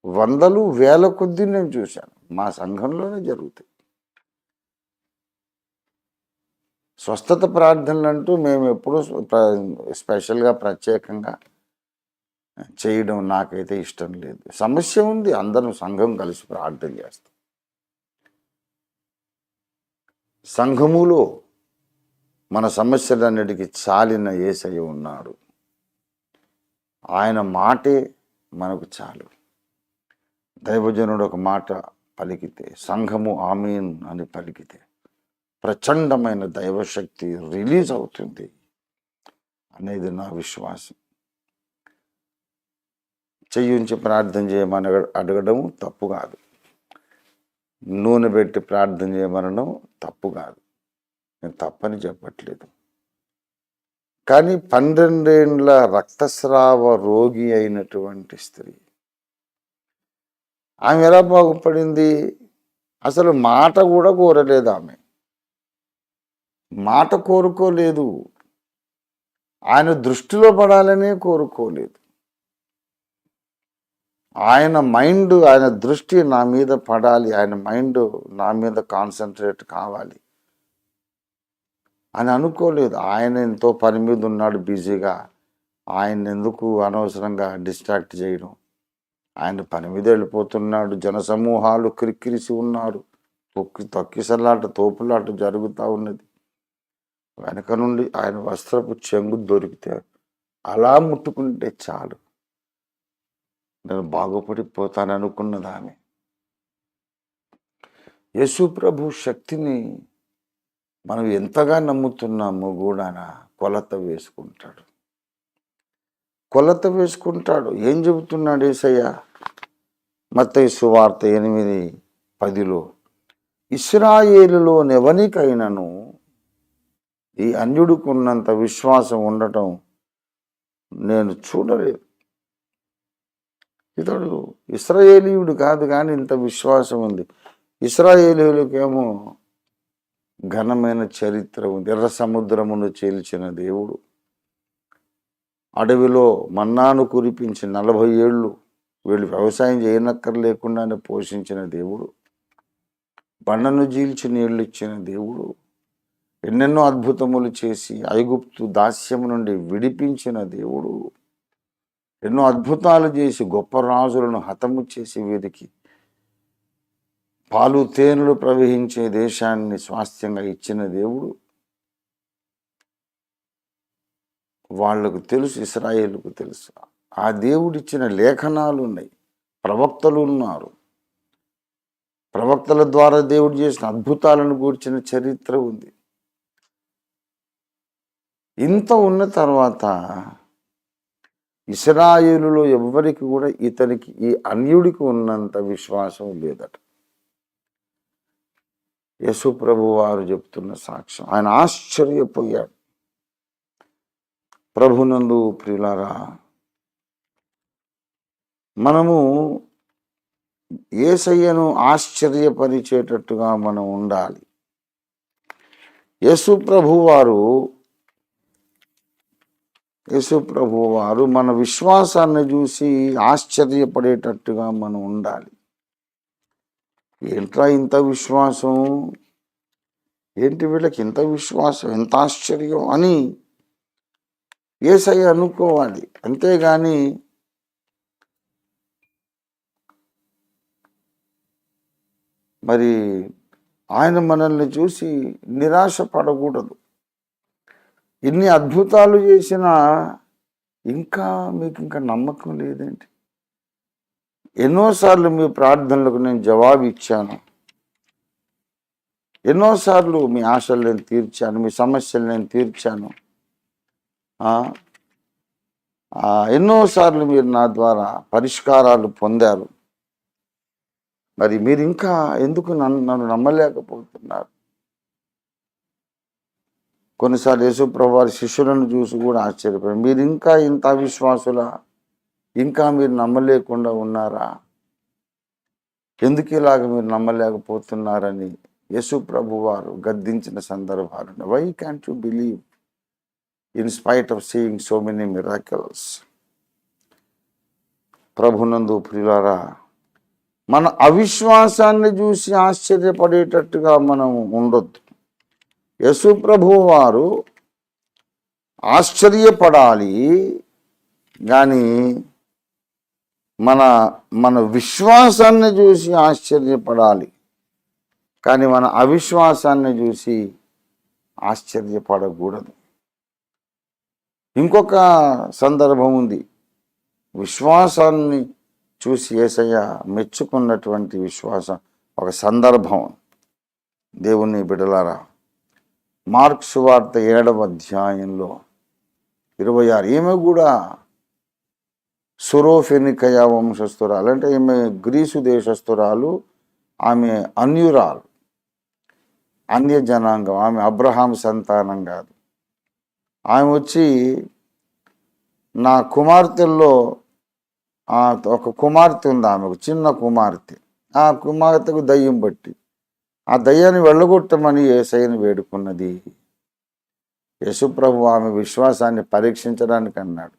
వందలు వేల కొద్దీ నేను చూశాను. మా సంఘంలోనే జరుగుతాయి. స్వస్థత ప్రార్థనలు అంటూ మేము ఎప్పుడూ స్పెషల్గా ప్రత్యేకంగా చేయడం నాకైతే ఇష్టం లేదు. సమస్య ఉంది, అందరం సంఘం కలిసి ప్రార్థన చేస్తాం. సంఘములో మన సమస్యలన్నిటికీ చాలిన యేసయ్య ఉన్నాడు. ఆయన మాటే మనకు చాలు. దైవజనుడు ఒక మాట పలికితే, సంఘము ఆమీన్ అని పలికితే ప్రచండమైన దైవశక్తి రిలీజ్ అవుతుంది అనేది నా విశ్వాసం. చెయ్యించి ప్రార్థన చేయమని అడగడం తప్పు కాదు, నూనె పెట్టి ప్రార్థన చేయమనడం తప్పు కాదు, నేను తప్పని చెప్పట్లేదు. కానీ 12 ఏండ్ల రక్తస్రావ రోగి అయినటువంటి స్త్రీ, ఆమె ఎలా బాగుపడింది? అసలు మాట కూడా కోరలేదు. ఆమె మాట కోరుకోలేదు, ఆయన దృష్టిలో పడాలనే కోరుకోలేదు. ఆయన మైండ్, ఆయన దృష్టి నా మీద పడాలి, ఆయన మైండ్ నా మీద కాన్సన్ట్రేట్ కావాలి అని అనుకోలేదు. ఆయన ఎంతో పని మీద ఉన్నాడు బిజీగా, ఆయన ఎందుకు అనవసరంగా డిస్ట్రాక్ట్ చేయడం. ఆయన పని మీద వెళ్ళిపోతున్నాడు, జనసమూహాలు క్రిక్కిరిసి ఉన్నారు, తొక్కిసలాట తోపులాట జరుగుతూ ఉన్నది. వెనక నుండి ఆయన వస్త్రపు చెంగు దొరికితే అలా ముట్టుకుంటే చాలు, నేను బాగుపడిపోతాననుకున్నది ఆమె. యేసు ప్రభు శక్తిని మనం ఎంతగా నమ్ముతున్నామో కూడా కొలత వేసుకుంటాడు. కొలత వేసుకుంటాడు. ఏం చెబుతున్నాడు యేసయ్య? మత్తయి సువార్త 8:10 ఇశ్రాయేలులోనెవనికైనను ఈ అన్యుడికున్నంత విశ్వాసం ఉండటం నేను చూడలేదు. ఇతడు ఇశ్రాయేలీయుడు కాదు కానీ ఇంత విశ్వాసం ఉంది. ఇశ్రాయేలీయులకేమో ఘనమైన చరిత్ర ఉంది. ఎర్ర సముద్రమును చీల్చిన దేవుడు, అడవిలో మన్నాను కురిపించి 40 ఏళ్ళు వీళ్ళు వ్యవసాయం చేయనక్కర్లేకుండానే పోషించిన దేవుడు, బండను చీల్చి నీళ్ళు ఇచ్చిన దేవుడు, ఎన్నెన్నో అద్భుతములు చేసి ఐగుప్తు దాస్యం నుండి విడిపించిన దేవుడు, ఎన్నో అద్భుతాలు చేసి గొప్ప రాజులను హతము చేసి వీరికి పాలు తేనెలు ప్రవహించే దేశాన్ని స్వాస్థ్యంగా ఇచ్చిన దేవుడు. వాళ్లకు తెలుసు, ఇశ్రాయేలుకు తెలుసు. ఆ దేవుడిచ్చిన లేఖనాలు ఉన్నాయి, ప్రవక్తలు ఉన్నారు, ప్రవక్తల ద్వారా దేవుడు చేసిన అద్భుతాలను గూర్చిన చరిత్ర ఉంది. ఇంత ఉన్న తర్వాత ఇశ్రాయేలులో ఎవ్వరికి కూడా ఇతనికి, ఈ అన్యుడికి ఉన్నంత విశ్వాసం లేదట. యేసు ప్రభు వారు చెప్తున్న సాక్ష్యం. ఆయన ఆశ్చర్యపోయాడు. ప్రభునందు ప్రియులారా, మనము యేసయ్యను ఆశ్చర్యపరిచేటట్టుగా మనం ఉండాలి. యేసు ప్రభు వారు మన విశ్వాసాన్ని చూసి ఆశ్చర్యపడేటట్టుగా మనం ఉండాలి. ఏంట్రా ఇంత విశ్వాసం, ఏంటి వీళ్ళకి ఇంత విశ్వాసం, ఎంత ఆశ్చర్యం అని యేసయ్య అనుకోవాలి. అంతేగాని మరి ఆయన మనల్ని చూసి నిరాశ పడకూడదు. ఇన్ని అద్భుతాలు చేసినా మీకు ఇంకా నమ్మకం లేదేంటి? ఎన్నోసార్లు మీ ప్రార్థనలకు నేను జవాబు ఇచ్చాను, ఎన్నోసార్లు మీ ఆశలు నేను తీర్చాను, మీ సమస్యలు నేను తీర్చాను, ఎన్నోసార్లు మీరు నా ద్వారా పరిష్కారాలు పొందారు. మరి మీరు ఇంకా ఎందుకు నన్ను నమ్మలేకపోతున్నారు? కొన్నిసార్లు యేసుప్రభు వారి శిష్యులను చూసి కూడా ఆశ్చర్యపోయారు. మీరు ఇంకా ఇంత అవిశ్వాసులా, ఇంకా మీరు నమ్మలేకుండా ఉన్నారా, ఎందుకు ఇలాగ మీరు నమ్మలేకపోతున్నారని యేసుప్రభు వారు గద్దించిన సందర్భాలు. Why can't you believe in spite of seeing so many miracles? ప్రభునందు ప్రియులారా, మన అవిశ్వాసాన్ని చూసి ఆశ్చర్యపడేటట్టుగా మనం ఉండొద్దు. యేసు ప్రభువు వారు ఆశ్చర్యపడాలి కానీ మన విశ్వాసాన్ని చూసి ఆశ్చర్యపడాలి కానీ మన అవిశ్వాసాన్ని చూసి ఆశ్చర్యపడకూడదు. ఇంకొక సందర్భం ఉంది. విశ్వాసాన్ని చూసి యేసయ్య మెచ్చుకున్నటువంటి విశ్వాసం ఒక సందర్భం. దేవుని బిడ్డలారా, మార్కు సువార్త 7వ అధ్యాయంలో 26, ఈమె కూడా సురోఫెనికయ వంశస్థురాలు, అంటే ఈమె గ్రీసు దేశస్థురాలు, ఆమె అన్యురాలు, అన్య జనాంగం, ఆమె అబ్రహాం సంతానం కాదు. ఆమె వచ్చి నా కుమార్తెల్లో ఒక కుమార్తె ఉంది, ఆమెకు చిన్న కుమార్తె. ఆ కుమార్తెకు దయ్యం బట్టి ఆ దయ్యాన్ని వెళ్ళగొట్టమని యేసయ్యను వేడుకున్నది. యేసుప్రభు ఆమె విశ్వాసాన్ని పరీక్షించడానికి అన్నాడు.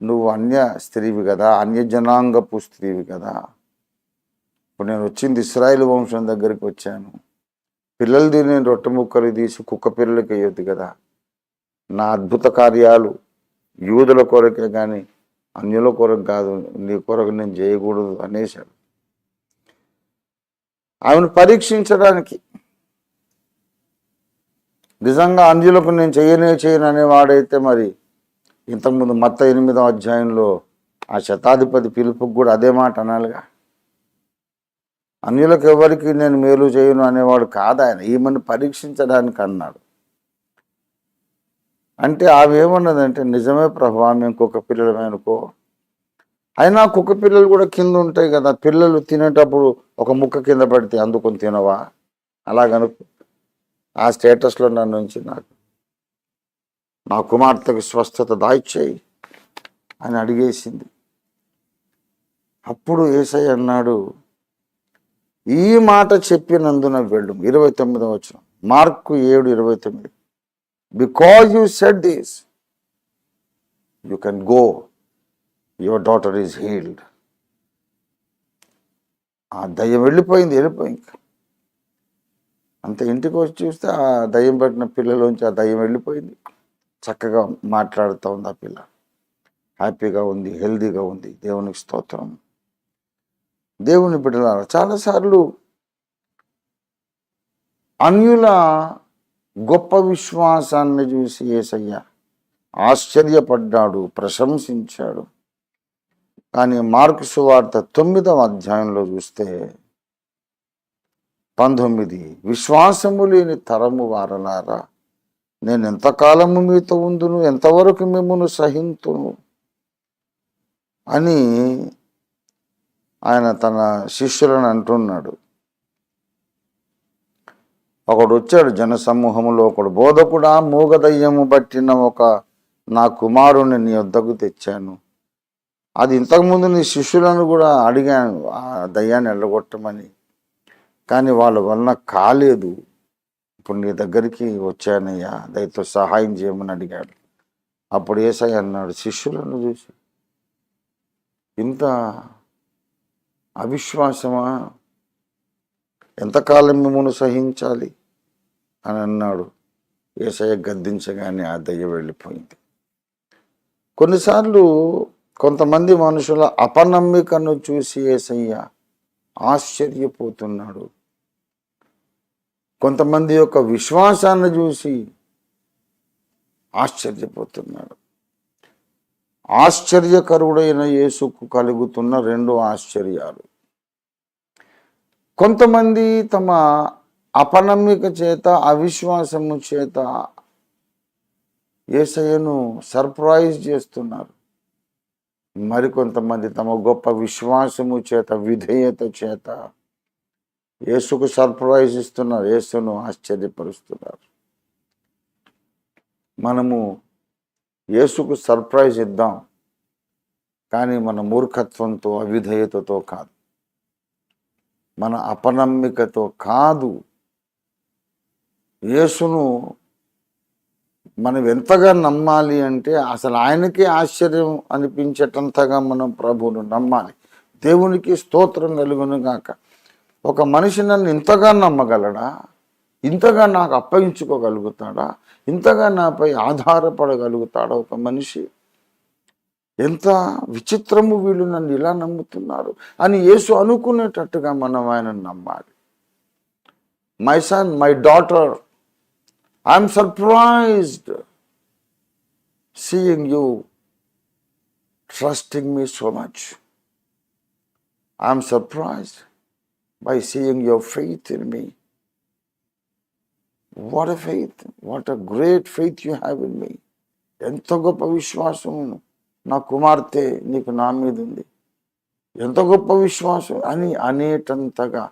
నువ్వు అన్య స్త్రీవి కదా, అన్య జనాంగపు స్త్రీవి కదా. ఇప్పుడు నేను వచ్చింది ఇశ్రాయేలు వంశం దగ్గరికి వచ్చాను. పిల్లలది నేను రొట్టె ముక్కలు తీసి కుక్క పిల్లలకి వేయొద్దు కదా. నా అద్భుత కార్యాలు యూదుల కొరకే కానీ అన్యుల కొరకు కాదు, నీ కొరకు నేను చేయకూడదు అనేశాడు. ఆమెను పరీక్షించడానికి. నిజంగా అన్యులకు నేను చేయను అనేవాడైతే మరి ఇంతకుముందు మత్త 8వ అధ్యాయంలో ఆ శతాధిపతి పిలుపుకు కూడా అదే మాట అనాలిగా. అన్యులకు ఎవరికి నేను మేలు చేయను అనేవాడు కాదు ఆయన, ఈమెను పరీక్షించడానికి అన్నాడు. అంటే ఆమె ఏమన్నదంటే, నిజమే ప్రభు, ఆమె ఇంకొక పిల్లలమే అనుకో. అయినా కుక్క పిల్లలు కూడా కింద ఉంటాయి కదా, పిల్లలు తినేటప్పుడు ఒక ముక్క కింద పడితే అందుకొని తినవా? అలాగనుకో. ఆ స్టేటస్లో నన్ను ఉంచి నా కుమార్తెకు స్వస్థత దాయిచ్చేయి అని అడిగేసింది. అప్పుడు యేసయ్య అన్నాడు, ఈ మాట చెప్పినందున వెళ్ళు. 29వ వచనం, mark 7:29. Because you said this, you can go, your daughter is healed. ఆ దయ్యం వెళ్ళిపోయింది. అంత ఇంటికి వచ్చి చూస్తే ఆ దయ్యం పట్టిన పిల్లలోంచి ఆ దయ్యం వెళ్ళిపోయింది. చక్కగా మాట్లాడుతూ ఉంది ఆ పిల్ల, హ్యాపీగా ఉంది, హెల్దీగా ఉంది. దేవునికి స్తోత్రం. దేవుని బిడ్డలారా, చాలాసార్లు అన్యుల గొప్ప విశ్వాసాన్ని చూసి యేసయ్య ఆశ్చర్యపడ్డాడు, ప్రశంసించాడు. కానీ మార్కు సువార్త 9వ అధ్యాయంలో చూస్తే 19, విశ్వాసము లేని తరము వారలారా, నేను ఎంతకాలము మీతో ఉందును, ఎంతవరకు మిమ్మును సహింతును అని ఆయన తన శిష్యులను అంటున్నాడు. ఒకడు వచ్చాడు జనసమూహంలో, ఒకడు, బోధకుడా, మూగదయ్యము పట్టిన నా కుమారుని నీ వద్దకు తెచ్చాను. అది ఇంతకుముందు నీ శిష్యులను కూడా అడిగాను ఆ దయ్యాన్ని వెళ్ళగొట్టమని, కానీ వాళ్ళ వలన కాలేదు. ఇప్పుడు నీ దగ్గరికి వచ్చానయ్యా, దయతో సహాయం చేయమని అడిగాడు. అప్పుడు యేసయ్య అన్నాడు, శిష్యులను చూసి, ఇంత అవిశ్వాసమా, ఎంతకాలం మిమ్మల్ని సహించాలి అని అన్నాడు. యేసయ్య గద్దించగానే ఆ దయ్యం వెళ్ళిపోయింది. కొన్నిసార్లు కొంతమంది మనుషుల అపనమ్మికను చూసి యేసయ్య ఆశ్చర్యపోతున్నాడు. కొంతమంది యొక్క విశ్వాసాన్ని చూసి ఆశ్చర్యపోతున్నాడు. ఆశ్చర్యకరుడైన యేసుకు కలుగుతున్న 2 ఆశ్చర్యాలు. కొంతమంది తమ అపనమ్మిక చేత, అవిశ్వాసము చేత యేసయ్యను సర్ప్రైజ్ చేస్తున్నారు. మరికొంతమంది తమ గొప్ప విశ్వాసము చేత, విధేయత చేత యేసుకు సర్ప్రైజ్ ఇస్తున్నారు, యేసును ఆశ్చర్యపరుస్తున్నారు. మనము యేసుకు సర్ప్రైజ్ ఇద్దాం, కానీ మన మూర్ఖత్వంతో, అవిధేయతతో కాదు, మన అపనమ్మికతో కాదు. యేసును మనం ఎంతగా నమ్మాలి అంటే అసలు ఆయనకే ఆశ్చర్యం అనిపించేటంతగా మనం ప్రభువును నమ్మాలి. దేవునికి స్తోత్రం కలుగును గాక. ఒక మనిషి నన్ను ఇంతగా నమ్మగలడా, ఇంతగా నాకు అప్పగించుకోగలుగుతాడా, ఇంతగా నాపై ఆధారపడగలుగుతాడా ఒక మనిషి? ఎంత విచిత్రము, వీళ్ళు నన్ను ఇలా నమ్ముతున్నారు అని యేసు అనుకునేటట్టుగా మనం ఆయనను నమ్మాలి. My son, my daughter, I'm surprised seeing you trusting me so much. I'm surprised by seeing your faith in me. What a faith, what a great faith you have in me. ఎంత గొప్ప విశ్వాసం నా కుమార్తె నీకు నా మీద ఉంది, ఎంత గొప్ప విశ్వాసం అని అనేటంతగా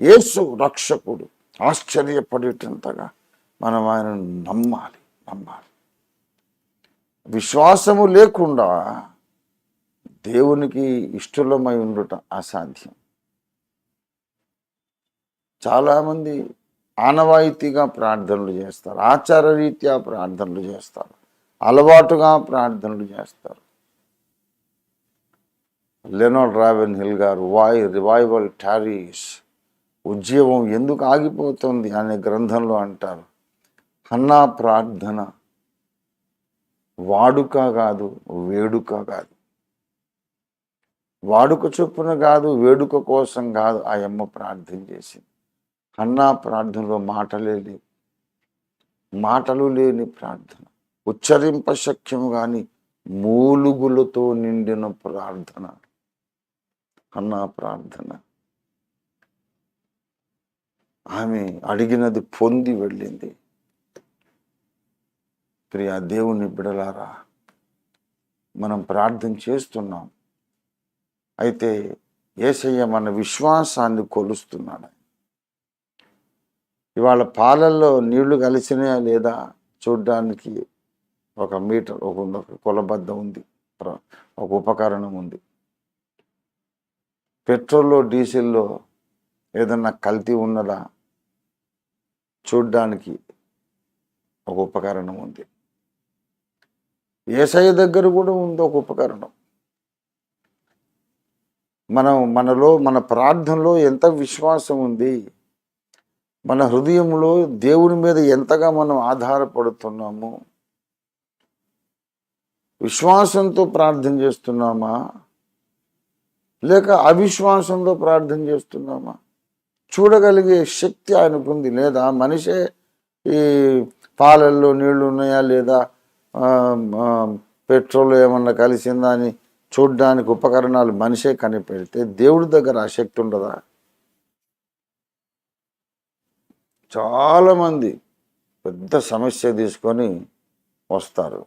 యేసు రక్షకుడు ఆశ్చర్యపడేటంతగా మనం ఆయనను నమ్మాలి. విశ్వాసము లేకుండా దేవునికి ఇష్టలమై ఉండుట అసాధ్యం. చాలామంది ఆనవాయితీగా ప్రార్థనలు చేస్తారు, ఆచారరీత్యా ప్రార్థనలు చేస్తారు, అలవాటుగా ప్రార్థనలు చేస్తారు. లెనార్డ్ రావెన్ హిల్ గారు వై రివైవల్ టారీస్, ఉద్యమం ఎందుకు ఆగిపోతుంది అనే గ్రంథంలో అంటారు, హన్నా ప్రార్థన వాడుక కాదు, వేడుక కాదు. వాడుక చొప్పున కాదు, వేడుక కోసం కాదు ఆ అమ్మ ప్రార్థన చేసింది. హన్నా ప్రార్థనలో మాటలు లేని ప్రార్థన, ఉచ్చరింప శక్యము కానీ మూలుగులతో నిండిన ప్రార్థన హన్నా ప్రార్థన. ఆమె అడిగినది పొంది వెళ్ళింది. ప్రియ దేవుని బిడలారా, మనం ప్రార్థన చేస్తున్నాం, అయితే యేసయ్య మన విశ్వాసాన్ని కొలుస్తున్నాడు. ఇవాళ పాలల్లో నీళ్లు కలిసినాయా లేదా చూడ్డానికి ఒక మీటర్, ఒక కొలబద్ద ఉంది, ఒక ఉపకరణం ఉంది. పెట్రోల్లో డీజిల్లో ఏదన్నా కల్తీ ఉన్నదా చూడ్డానికి ఒక ఉపకరణం ఉంది. యేసయ్య దగ్గర కూడా ఉంది ఒక ఉపకరణం. మన ప్రార్థనలో ఎంత విశ్వాసం ఉంది, మన హృదయంలో దేవుని మీద ఎంతగా మనం ఆధారపడుతున్నాము, విశ్వాసంతో ప్రార్థన చేస్తున్నామా లేక అవిశ్వాసంతో ప్రార్థన చేస్తున్నామా? చూడగలిగే శక్తి ఆయనకుంది లేదా? మనిషే ఈ పాలల్లో నీళ్లు ఉన్నాయా లేదా, పెట్రోల్ ఏమన్నా కలిసిందా అని చూడ్డానికి ఉపకరణాలు మనిషే కనిపెడితే దేవుడి దగ్గర ఆ శక్తి ఉండదా? చాలామంది పెద్ద సమస్య తీసుకొని వస్తారు,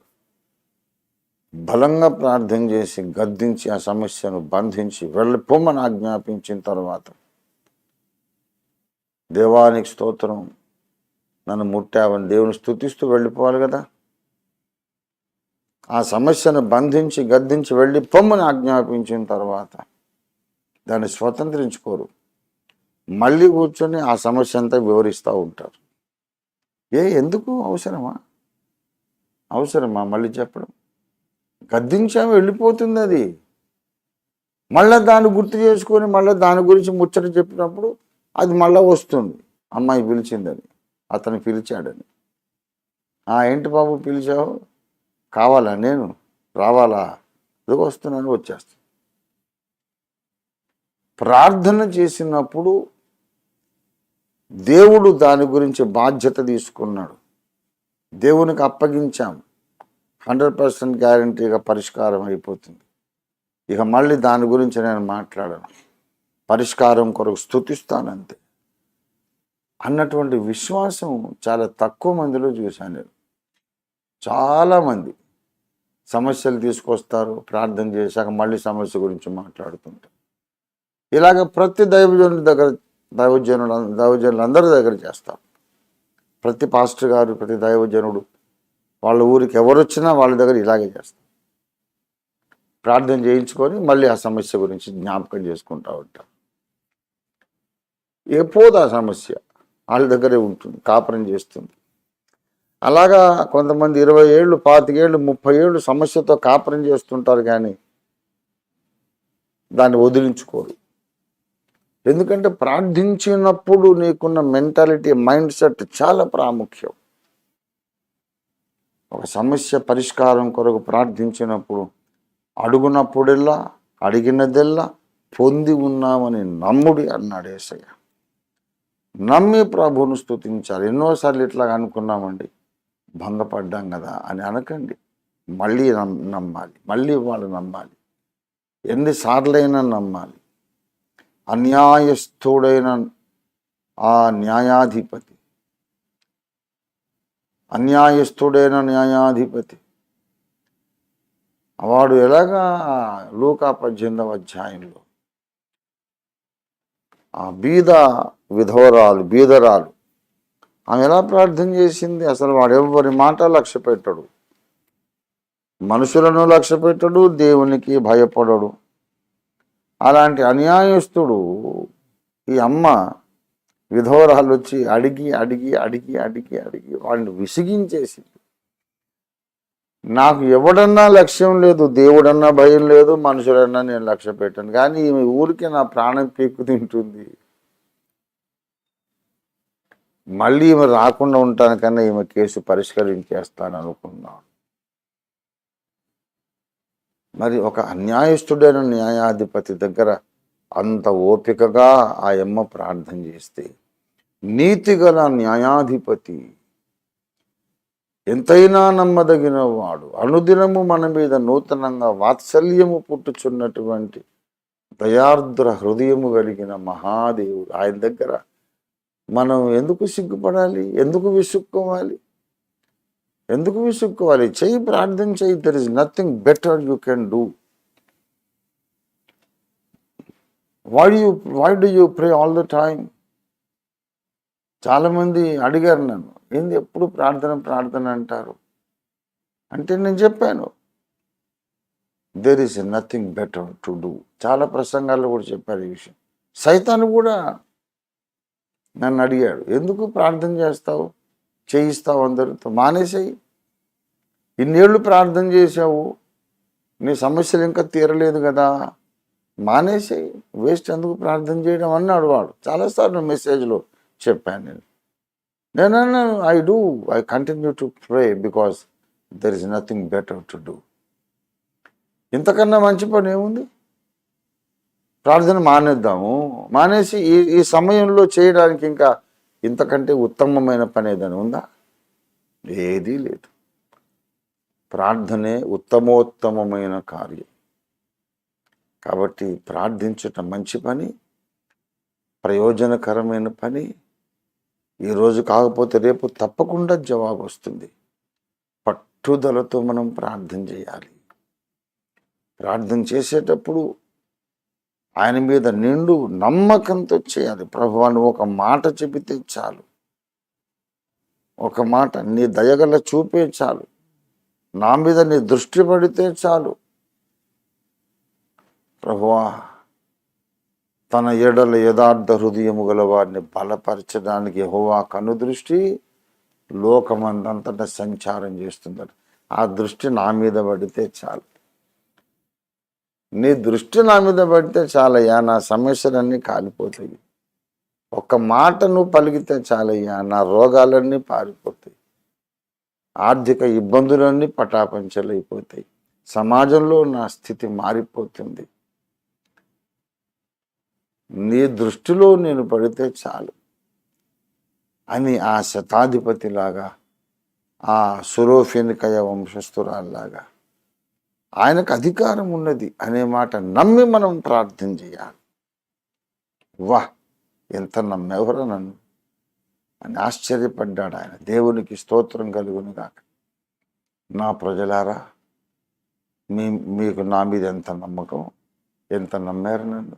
బలంగా ప్రార్థన చేసి గద్దించి ఆ సమస్యను బంధించి వెళ్ళిపోమని ఆజ్ఞాపించిన తర్వాత, దేవానికి స్తోత్రం నన్ను ముట్టావని దేవుని స్తుతిస్తూ వెళ్ళిపోవాలి కదా. ఆ సమస్యను బంధించి గద్దించి వెళ్ళిపోమని ఆజ్ఞాపించిన తర్వాత దాన్ని స్వతంత్రించుకోరు, మళ్ళీ కూర్చొని ఆ సమస్య అంతా వివరిస్తూ ఉంటారు. ఎందుకు? అవసరమా మళ్ళీ చెప్పడం? గద్దించాము, వెళ్ళిపోతుంది అది. మళ్ళీ దాన్ని గుర్తు చేసుకొని మళ్ళీ దాని గురించి ముచ్చట చెప్పినప్పుడు అది మళ్ళీ వస్తుంది, అమ్మాయి పిలిచిందని, అతను పిలిచాడని. ఏంటి బాబు పిలిచావు, కావాలా, నేను రావాలా, ఇది వస్తున్నాను, వచ్చేస్తాను. ప్రార్థన చేసినప్పుడు దేవుడు దాని గురించి బాధ్యత తీసుకున్నాడు, దేవునికి అప్పగించాం, 100% గ్యారంటీగా పరిష్కారం అయిపోతుంది. ఇక మళ్ళీ దాని గురించి నేను మాట్లాడను, పరిష్కారం కొరకు స్తుతిస్తానంతే అన్నటువంటి విశ్వాసం చాలా తక్కువ మందిలో చూశాను నేను. చాలామంది సమస్యలు తీసుకొస్తారు, ప్రార్థన చేశాక మళ్ళీ సమస్య గురించి మాట్లాడుతుంటారు. ఇలాగ ప్రతి దైవజనులందరి దగ్గర చేస్తారు. ప్రతి పాస్టర్ గారు, ప్రతి దైవజనుడు వాళ్ళ ఊరికి ఎవరు వచ్చినా వాళ్ళ దగ్గర ఇలాగే చేస్తారు. ప్రార్థన చేయించుకొని మళ్ళీ ఆ సమస్య గురించి జ్ఞాపకం చేసుకుంటూ ఉంటారు. పోదు ఆ సమస్య, వాళ్ళ దగ్గరే ఉంటుంది, కాపురం చేస్తుంది. అలాగా కొంతమంది 20 ఏళ్ళు, 25 ఏళ్ళు, 30 ఏళ్ళు సమస్యతో కాపురం చేస్తుంటారు, కానీ దాన్ని వదిలించుకోరు. ఎందుకంటే ప్రార్థించినప్పుడు నీకున్న మెంటాలిటీ, మైండ్ సెట్ చాలా ప్రాముఖ్యం. ఒక సమస్య పరిష్కారం కొరకు ప్రార్థించినప్పుడు అడుగునప్పుడెల్లా, అడిగినదెల్లా పొంది ఉన్నామని నమ్ముడి అన్నాడు యేసయ్య. నమ్మి ప్రభువును స్తుతించాలి. ఎన్నోసార్లు ఇట్లా అనుకున్నామండి, భంగపడ్డాం కదా అని అనకండి. మళ్ళీ నమ్మాలి, మళ్ళీ వాళ్ళు నమ్మాలి, ఎన్నిసార్లైనా నమ్మాలి. అన్యాయస్థుడైన ఆ న్యాయాధిపతి, వాడు ఎలాగా లూకా 18వ అధ్యాయంలో ఆ బీదరాలు ఆమె ఎలా ప్రార్థన చేసింది? అసలు వాడు ఎవరి మాట లక్ష్య పెట్టడు, మనుషులను లక్ష్య పెట్టడు, దేవునికి భయపడడు. అలాంటి అన్యాయస్తుడు, ఈ అమ్మ విధవరాలు వచ్చి అడిగి వాడిని విసిగించేసింది. నాకు ఎవడన్నా లక్ష్యం లేదు, దేవుడన్నా భయం లేదు, మనుషులన్నా నేను లక్ష్య పెట్టాను. కానీ ఈమె ఊరికి నా ప్రాణం పీక్కు తింటుంది. మళ్ళీ ఈమె రాకుండా ఉంటాను కన్నా ఈమె కేసు పరిష్కరించేస్తాను అనుకున్నాను. మరి ఒక అన్యాయస్తుడైన న్యాయాధిపతి దగ్గర అంత ఓపికగా ఆ అమ్మ ప్రార్థన చేస్తే, నీతిగల న్యాయాధిపతి, ఎంతైనా నమ్మదగిన వాడు, అనుదినము మన మీద నూతనంగా వాత్సల్యము పుట్టుచున్నటువంటి దయార్ద్ర హృదయము కలిగిన మహాదేవుడు, ఆయన దగ్గర మనం ఎందుకు సిగ్గుపడాలి? ఎందుకు విసుక్కోవాలి? చెయ్యి, ప్రార్థన చెయ్యి. There is nothing better you can do. Why do you pray all the time? చాలామంది అడిగారు నన్ను, ఏంది ఎప్పుడు ప్రార్థన అంటారు అంటే నేను చెప్పాను, there is nothing better to do. చాలా ప్రసంగాల్లో కూడా చెప్పారు ఈ విషయం. సైతాను కూడా నన్ను అడిగాడు, ఎందుకు ప్రార్థన చేస్తావు, చేయిస్తావు అందరితో, మానేసేయి. ఇన్నేళ్ళు ప్రార్థన చేసావు, నీ సమస్యలు ఇంకా తీరలేదు కదా, మానేసేయి, వేస్ట్ ఎందుకు ప్రార్థన చేయడం అన్నాడు వాడు. చాలాసార్లు మెసేజ్లో చెప్పాను నేను I continue to pray because there is nothing better to do. ఇంతకన్నా మంచి పని ఏముంది? ప్రార్థన మానేసి ఈ సమయంలో చేయడానికి ఇంకా ఇంతకంటే ఉత్తమమైన పని ఏదైనా ఉందా? ఏదీ లేదు. ప్రార్థనే ఉత్తమోత్తమమైన కార్యం. కాబట్టి ప్రార్థించటం మంచి పని, ప్రయోజనకరమైన పని. ఈరోజు కాకపోతే రేపు తప్పకుండా జవాబు వస్తుంది. పట్టుదలతో మనం ప్రార్థన చేయాలి. ప్రార్థన చేసేటప్పుడు ఆయన మీద నిండు నమ్మకంతో చేయాలి. ప్రభువా, నువ్వు ఒక మాట చెబితే చాలు, ఒక మాట, నీ దయగల చూపే చాలు, నా మీద నీ దృష్టి పడితే చాలు. ప్రభువా, తన ఎడల యథార్థ హృదయము గల వారిని బలపరచడానికి యెహోవా కనుదృష్టి లోకమందంతటా సంచారం చేస్తుందట. ఆ దృష్టి నా మీద పడితే చాలు. నీ దృష్టి నా మీద పడితే చాలయ్యా, నా సమస్యలన్నీ కాలిపోతాయి. ఒక్క మాట నువ్వు పలికితే చాలయ్యా, నా రోగాలన్నీ పారిపోతాయి, ఆర్థిక ఇబ్బందులన్నీ పటాపంచలైపోతాయి, సమాజంలో నా స్థితి మారిపోతుంది. నీ దృష్టిలో నేను పడితే చాలు అని ఆ శతాధిపతిలాగా, ఆ సురోఫెనికయ వంశస్థురాల్లాగా ఆయనకు అధికారం ఉన్నది అనే మాట నమ్మి మనం ప్రార్థన చేయాలి. వాహ్, ఎంత నమ్మేవరా నన్ను అని ఆశ్చర్యపడ్డాడు ఆయన. దేవునికి స్తోత్రం కలుగును గాక. నా ప్రజలారా, మీకు నా మీద ఎంత నమ్మకం, ఎంత నమ్మారు నన్ను.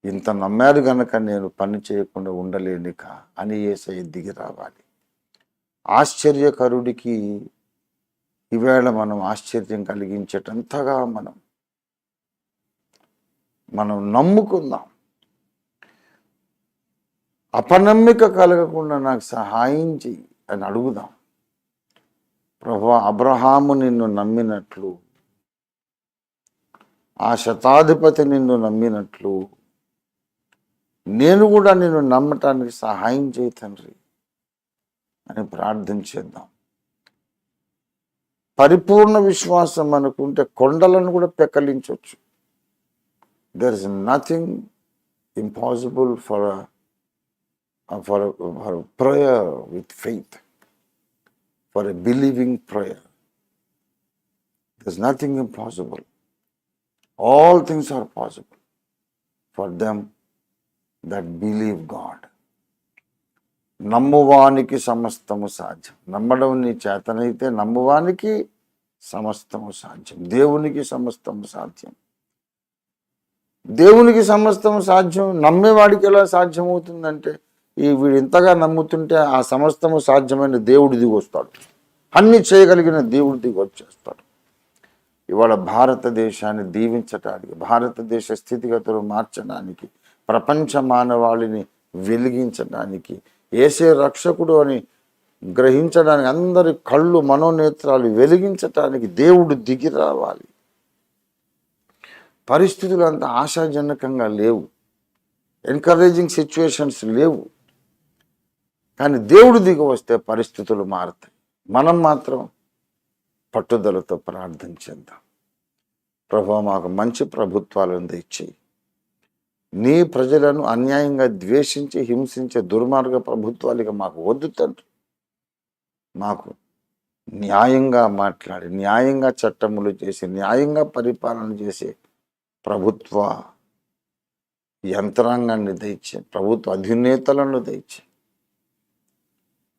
ఇంత నమ్మారు గనక నేను పని చేయకుండా ఉండలేనిక అని యేసయ్య దిగి రావాలి. ఆశ్చర్యకరుడికి ఈవేళ మనం ఆశ్చర్యం కలిగించేటంతగా మనం నమ్ముకుందాం. అపనమ్మిక కలగకుండా నాకు సహాయం చెయ్యి అని అడుగుదాం. ప్రభువా, అబ్రహాము నిన్ను నమ్మినట్లు, ఆ శతాధిపతి నిన్ను నమ్మినట్లు నేను కూడా నిన్ను నమ్మటానికి సహాయం చేయి తండ్రి అని ప్రార్థన చేద్దాం. పరిపూర్ణ విశ్వాసం అనుకుంటే కొండలను కూడా పెక్కలించవచ్చు. There is nothing impossible for prayer with faith, for a believing prayer. There is nothing impossible. All things are possible for them that believe God. నమ్మువానికి సమస్తము సాధ్యం. నమ్మడం నీ చేతనైతే నమ్మువానికి సమస్తము సాధ్యం. దేవునికి సమస్తము సాధ్యం. దేవునికి సమస్తము సాధ్యం. నమ్మేవాడికి ఎలా సాధ్యమవుతుందంటే, వీడు ఇంతగా నమ్ముతుంటే ఆ సమస్తము సాధ్యమైన దేవుడు దిగి వస్తాడు. అన్ని చేయగలిగిన దేవుడు దిగి వచ్చేస్తాడు. ఇవాళ భారతదేశాన్ని దీవించటానికి, భారతదేశ స్థితిగతులు మార్చడానికి, ప్రపంచ మానవాళిని వెలిగించడానికి, యేసే రక్షకుడు అని గ్రహించడానికి, అందరి కళ్ళు మనోనేత్రాలు వెలిగించటానికి దేవుడు దిగి రావాలి. పరిస్థితులు అంత ఆశాజనకంగా లేవు, ఎంకరేజింగ్ సిచ్యువేషన్స్ లేవు. కానీ దేవుడు దిగి వస్తే పరిస్థితులు మారుతాయి. మనం మాత్రం పట్టుదలతో ప్రార్థన చేద్దాం. ప్రభువా, మాకు మంచి ప్రభుత్వాలను తెచ్చి, నీ ప్రజలను అన్యాయంగా ద్వేషించి హింసించే దుర్మార్గ ప్రభుత్వాలుగా మాకు వద్దు తండ్రి. మాకు న్యాయంగా మాట్లాడి, న్యాయంగా చట్టములు చేసి, న్యాయంగా పరిపాలన చేసే ప్రభుత్వ యంత్రాంగాన్ని దయచే, ప్రభుత్వ అధినేతలను దయచే.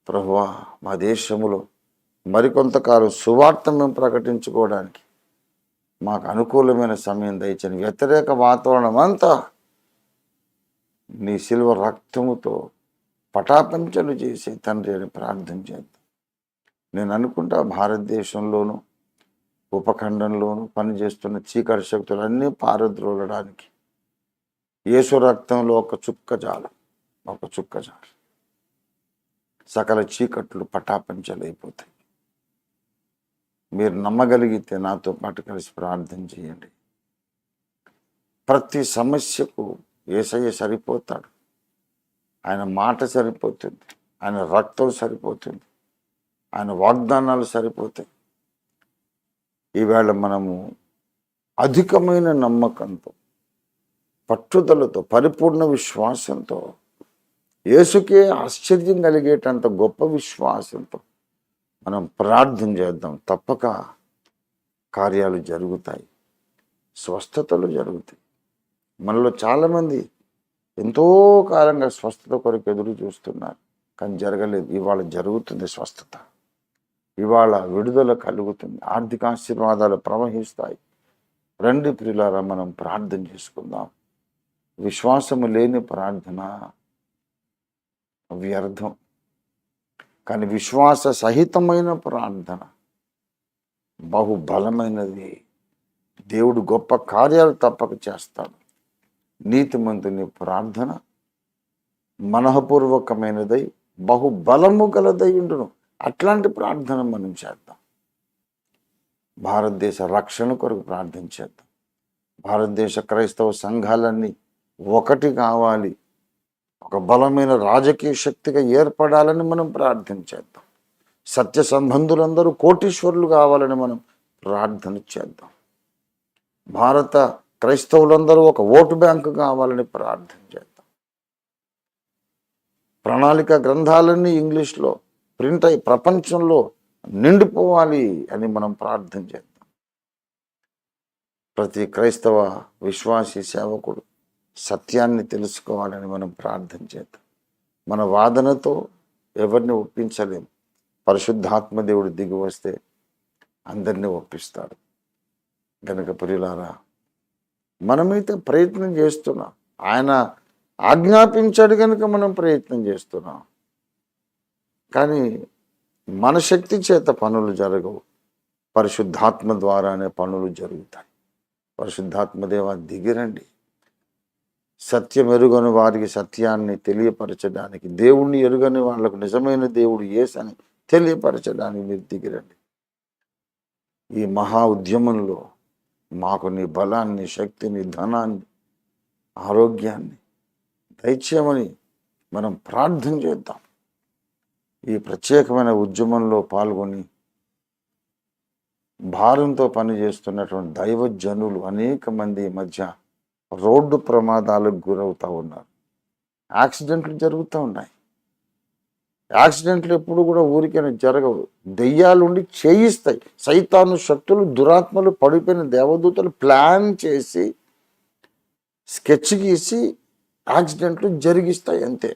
ప్రభువా, మా దేశంలో మరికొంతకాలం సువార్త మేము ప్రకటించుకోవడానికి మాకు అనుకూలమైన సమయం దయచని, వ్యతిరేక వాతావరణం అంతా నీ శిలువ రక్తముతో పటాపంచలు చేసే తండ్రి అని ప్రార్థన చేద్దాం. నేను అనుకుంటా భారతదేశంలోనూ ఉపఖండంలోనూ పనిచేస్తున్న చీకటి శక్తులన్నీ పారద్రోలడానికి యేసు రక్తంలో ఒక చుక్క చాలు, ఒక చుక్క చాలు. సకల చీకట్లు పటాపంచలైపోతాయి. మీరు నమ్మగలిగితే నాతో పాటు కలిసి ప్రార్థన చేయండి. ప్రతి సమస్యకు యేసయ్య సరిపోతాడు. ఆయన మాట సరిపోతుంది, ఆయన రక్తం సరిపోతుంది, ఆయన వాగ్దానాలు సరిపోతాయి. ఈవేళ మనము అధికమైన నమ్మకంతో, పట్టుదలతో, పరిపూర్ణ విశ్వాసంతో, యేసుకే ఆశ్చర్యం కలిగేటంత గొప్ప విశ్వాసంతో మనం ప్రార్థన చేద్దాం. తప్పక కార్యాలు జరుగుతాయి, స్వస్థతలు జరుగుతాయి. మనలో చాలామంది ఎంతో కాలంగా స్వస్థత కొరకు ఎదురు చూస్తున్నారు, కానీ జరగలేదు. ఇవాళ జరుగుతుంది స్వస్థత, ఇవాళ విడుదల కలుగుతుంది, ఆర్థిక ఆశీర్వాదాలు ప్రవహిస్తాయి. రండి ప్రియులారా, మనం ప్రార్థన చేసుకుందాం. విశ్వాసము లేని ప్రార్థన వ్యర్థం, కానీ విశ్వాస సహితమైన ప్రార్థన బహుబలమైనది. దేవుడు గొప్ప కార్యాలు తప్పక చేస్తాడు. నీతిమంతుని ప్రార్థన మనఃపూర్వకమైనదై బహుబలము గలదై ఉండును. అట్లాంటి ప్రార్థన మనం చేద్దాం. భారతదేశ రక్షణ కొరకు ప్రార్థన చేద్దాం. భారతదేశ క్రైస్తవ సంఘాలన్నీ ఒకటి కావాలి, ఒక బలమైన రాజకీయ శక్తిగా ఏర్పడాలని మనం ప్రార్థన చేద్దాం. సత్య సంబంధులందరూ కోటీశ్వరులు కావాలని మనం ప్రార్థన చేద్దాం. భారత క్రైస్తవులందరూ ఒక ఓటు బ్యాంకు కావాలని ప్రార్థన చేద్దాం. ప్రణాళిక గ్రంథాలన్నీ ఇంగ్లీష్లో ప్రింట్ అయి ప్రపంచంలో నిండిపోవాలి అని మనం ప్రార్థన చేద్దాం. ప్రతి క్రైస్తవ విశ్వాసీ సేవకుడు సత్యాన్ని తెలుసుకోవాలని మనం ప్రార్థన చేద్దాం. మన వాదనతో ఎవరిని ఒప్పించలేము. పరిశుద్ధాత్మ దేవుడు దిగి వస్తే అందరినీ ఒప్పిస్తాడు. కనుక ప్రియులారా, మనమైతే ప్రయత్నం చేస్తున్నాం. ఆయన ఆజ్ఞాపించాడు కనుక మనం ప్రయత్నం చేస్తున్నాం. కానీ మన శక్తి చేత పనులు జరగవు, పరిశుద్ధాత్మ ద్వారానే పనులు జరుగుతాయి. పరిశుద్ధాత్మ దేవా, దిగిరండి. సత్యం ఎరుగని వారికి సత్యాన్ని తెలియపరచడానికి, దేవుణ్ణి ఎరుగని వాళ్ళకు నిజమైన దేవుడు యేసని తెలియపరచడానికి మీరు దిగిరండి. ఈ మహా ఉద్యమంలో మాకు నీ బలాన్ని, శక్తిని, ధనాన్ని, ఆరోగ్యాన్ని దయచేయమని మనం ప్రార్థన చేద్దాం. ఈ ప్రత్యేకమైన ఉద్యమంలో పాల్గొని భారంతో పనిచేస్తున్నటువంటి దైవజనులు అనేక మంది ఈ మధ్య రోడ్డు ప్రమాదాలకు గురవుతూ ఉన్నారు. యాక్సిడెంట్లు జరుగుతూ ఉన్నాయి. యాక్సిడెంట్లు ఎప్పుడు కూడా ఊరికైనా జరగవు. దెయ్యాలుండి చేయిస్తాయి. సైతాను శక్తులు, దురాత్మలు, పడిపోయిన దేవదూతలు ప్లాన్ చేసి స్కెచ్ గీసి యాక్సిడెంట్లు జరిగిస్తాయి అంతే.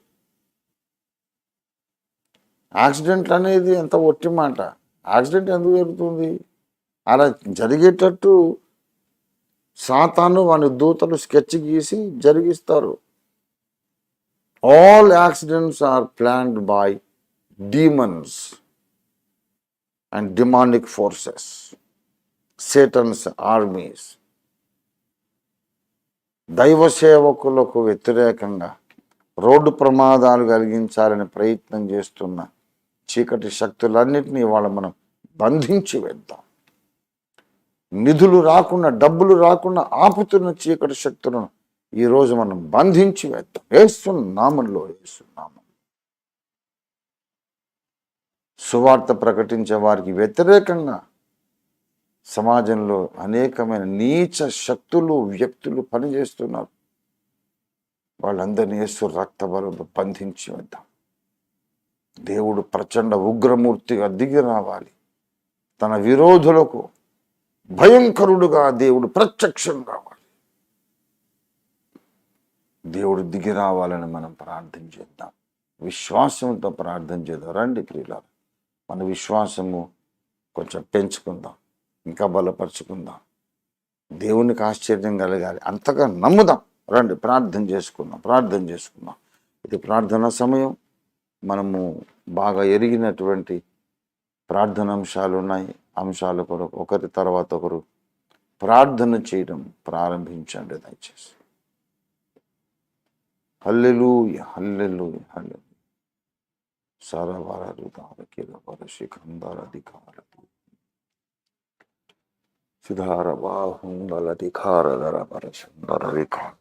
యాక్సిడెంట్ అనేది ఎంత ఒట్టి మాట. యాక్సిడెంట్ ఎందుకు జరుగుతుంది? అలా జరిగేటట్టు సాతాను వాని దూతలు స్కెచ్ గీసి జరిగిస్తారు. All accidents are planned by demons and demonic forces, Satan's armies. దైవ సేవకులకు వ్యతిరేకంగా రోడ్డు ప్రమాదాలు కలిగించాలని ప్రయత్నం చేస్తున్న చీకటి శక్తులన్నిటినీ ఇవాళ మనం బంధించి వేద్దాం. నిధులు రాకుండా, డబ్బులు రాకుండా ఆపుతున్న చీకటి శక్తులను ఈరోజు మనం బంధించి వేద్దాం. యేసు నామములో, యేసు నామములో. సువార్త ప్రకటించే వారికి వ్యతిరేకంగా సమాజంలో అనేకమైన నీచ శక్తులు, వ్యక్తులు పనిచేస్తున్నారు. వాళ్ళందరినీ యేసు రక్త బలంతో బంధించి వేద్దాం. దేవుడు ప్రచండ ఉగ్రమూర్తిగా దిగి రావాలి. తన విరోధులకు భయంకరుడుగా దేవుడు ప్రత్యక్షం కావాలి. దేవుడు దిగి రావాలని మనం ప్రార్థన చేద్దాం. విశ్వాసంతో ప్రార్థన చేద్దాం. రండి ప్రియులారా, మన విశ్వాసము కొంచెం పెంచుకుందాం, ఇంకా బలపరుచుకుందాం. దేవునికి ఆశ్చర్యం కలగాలి, అంతగా నమ్ముదాం. రండి ప్రార్థన చేసుకుందాం. ఇది ప్రార్థనా సమయం. మనము బాగా ఎరిగినటువంటి ప్రార్థన అంశాలు ఉన్నాయి. అంశాల కొరకు ఒకరి తర్వాత ఒకరు ప్రార్థన చేయడం ప్రారంభించండి దయచేసి. హల్లెలూయా, హల్లెలూయా, హల్లెలూయా. సిధార బాహుంగల ధికార ధర పరశుందర వికార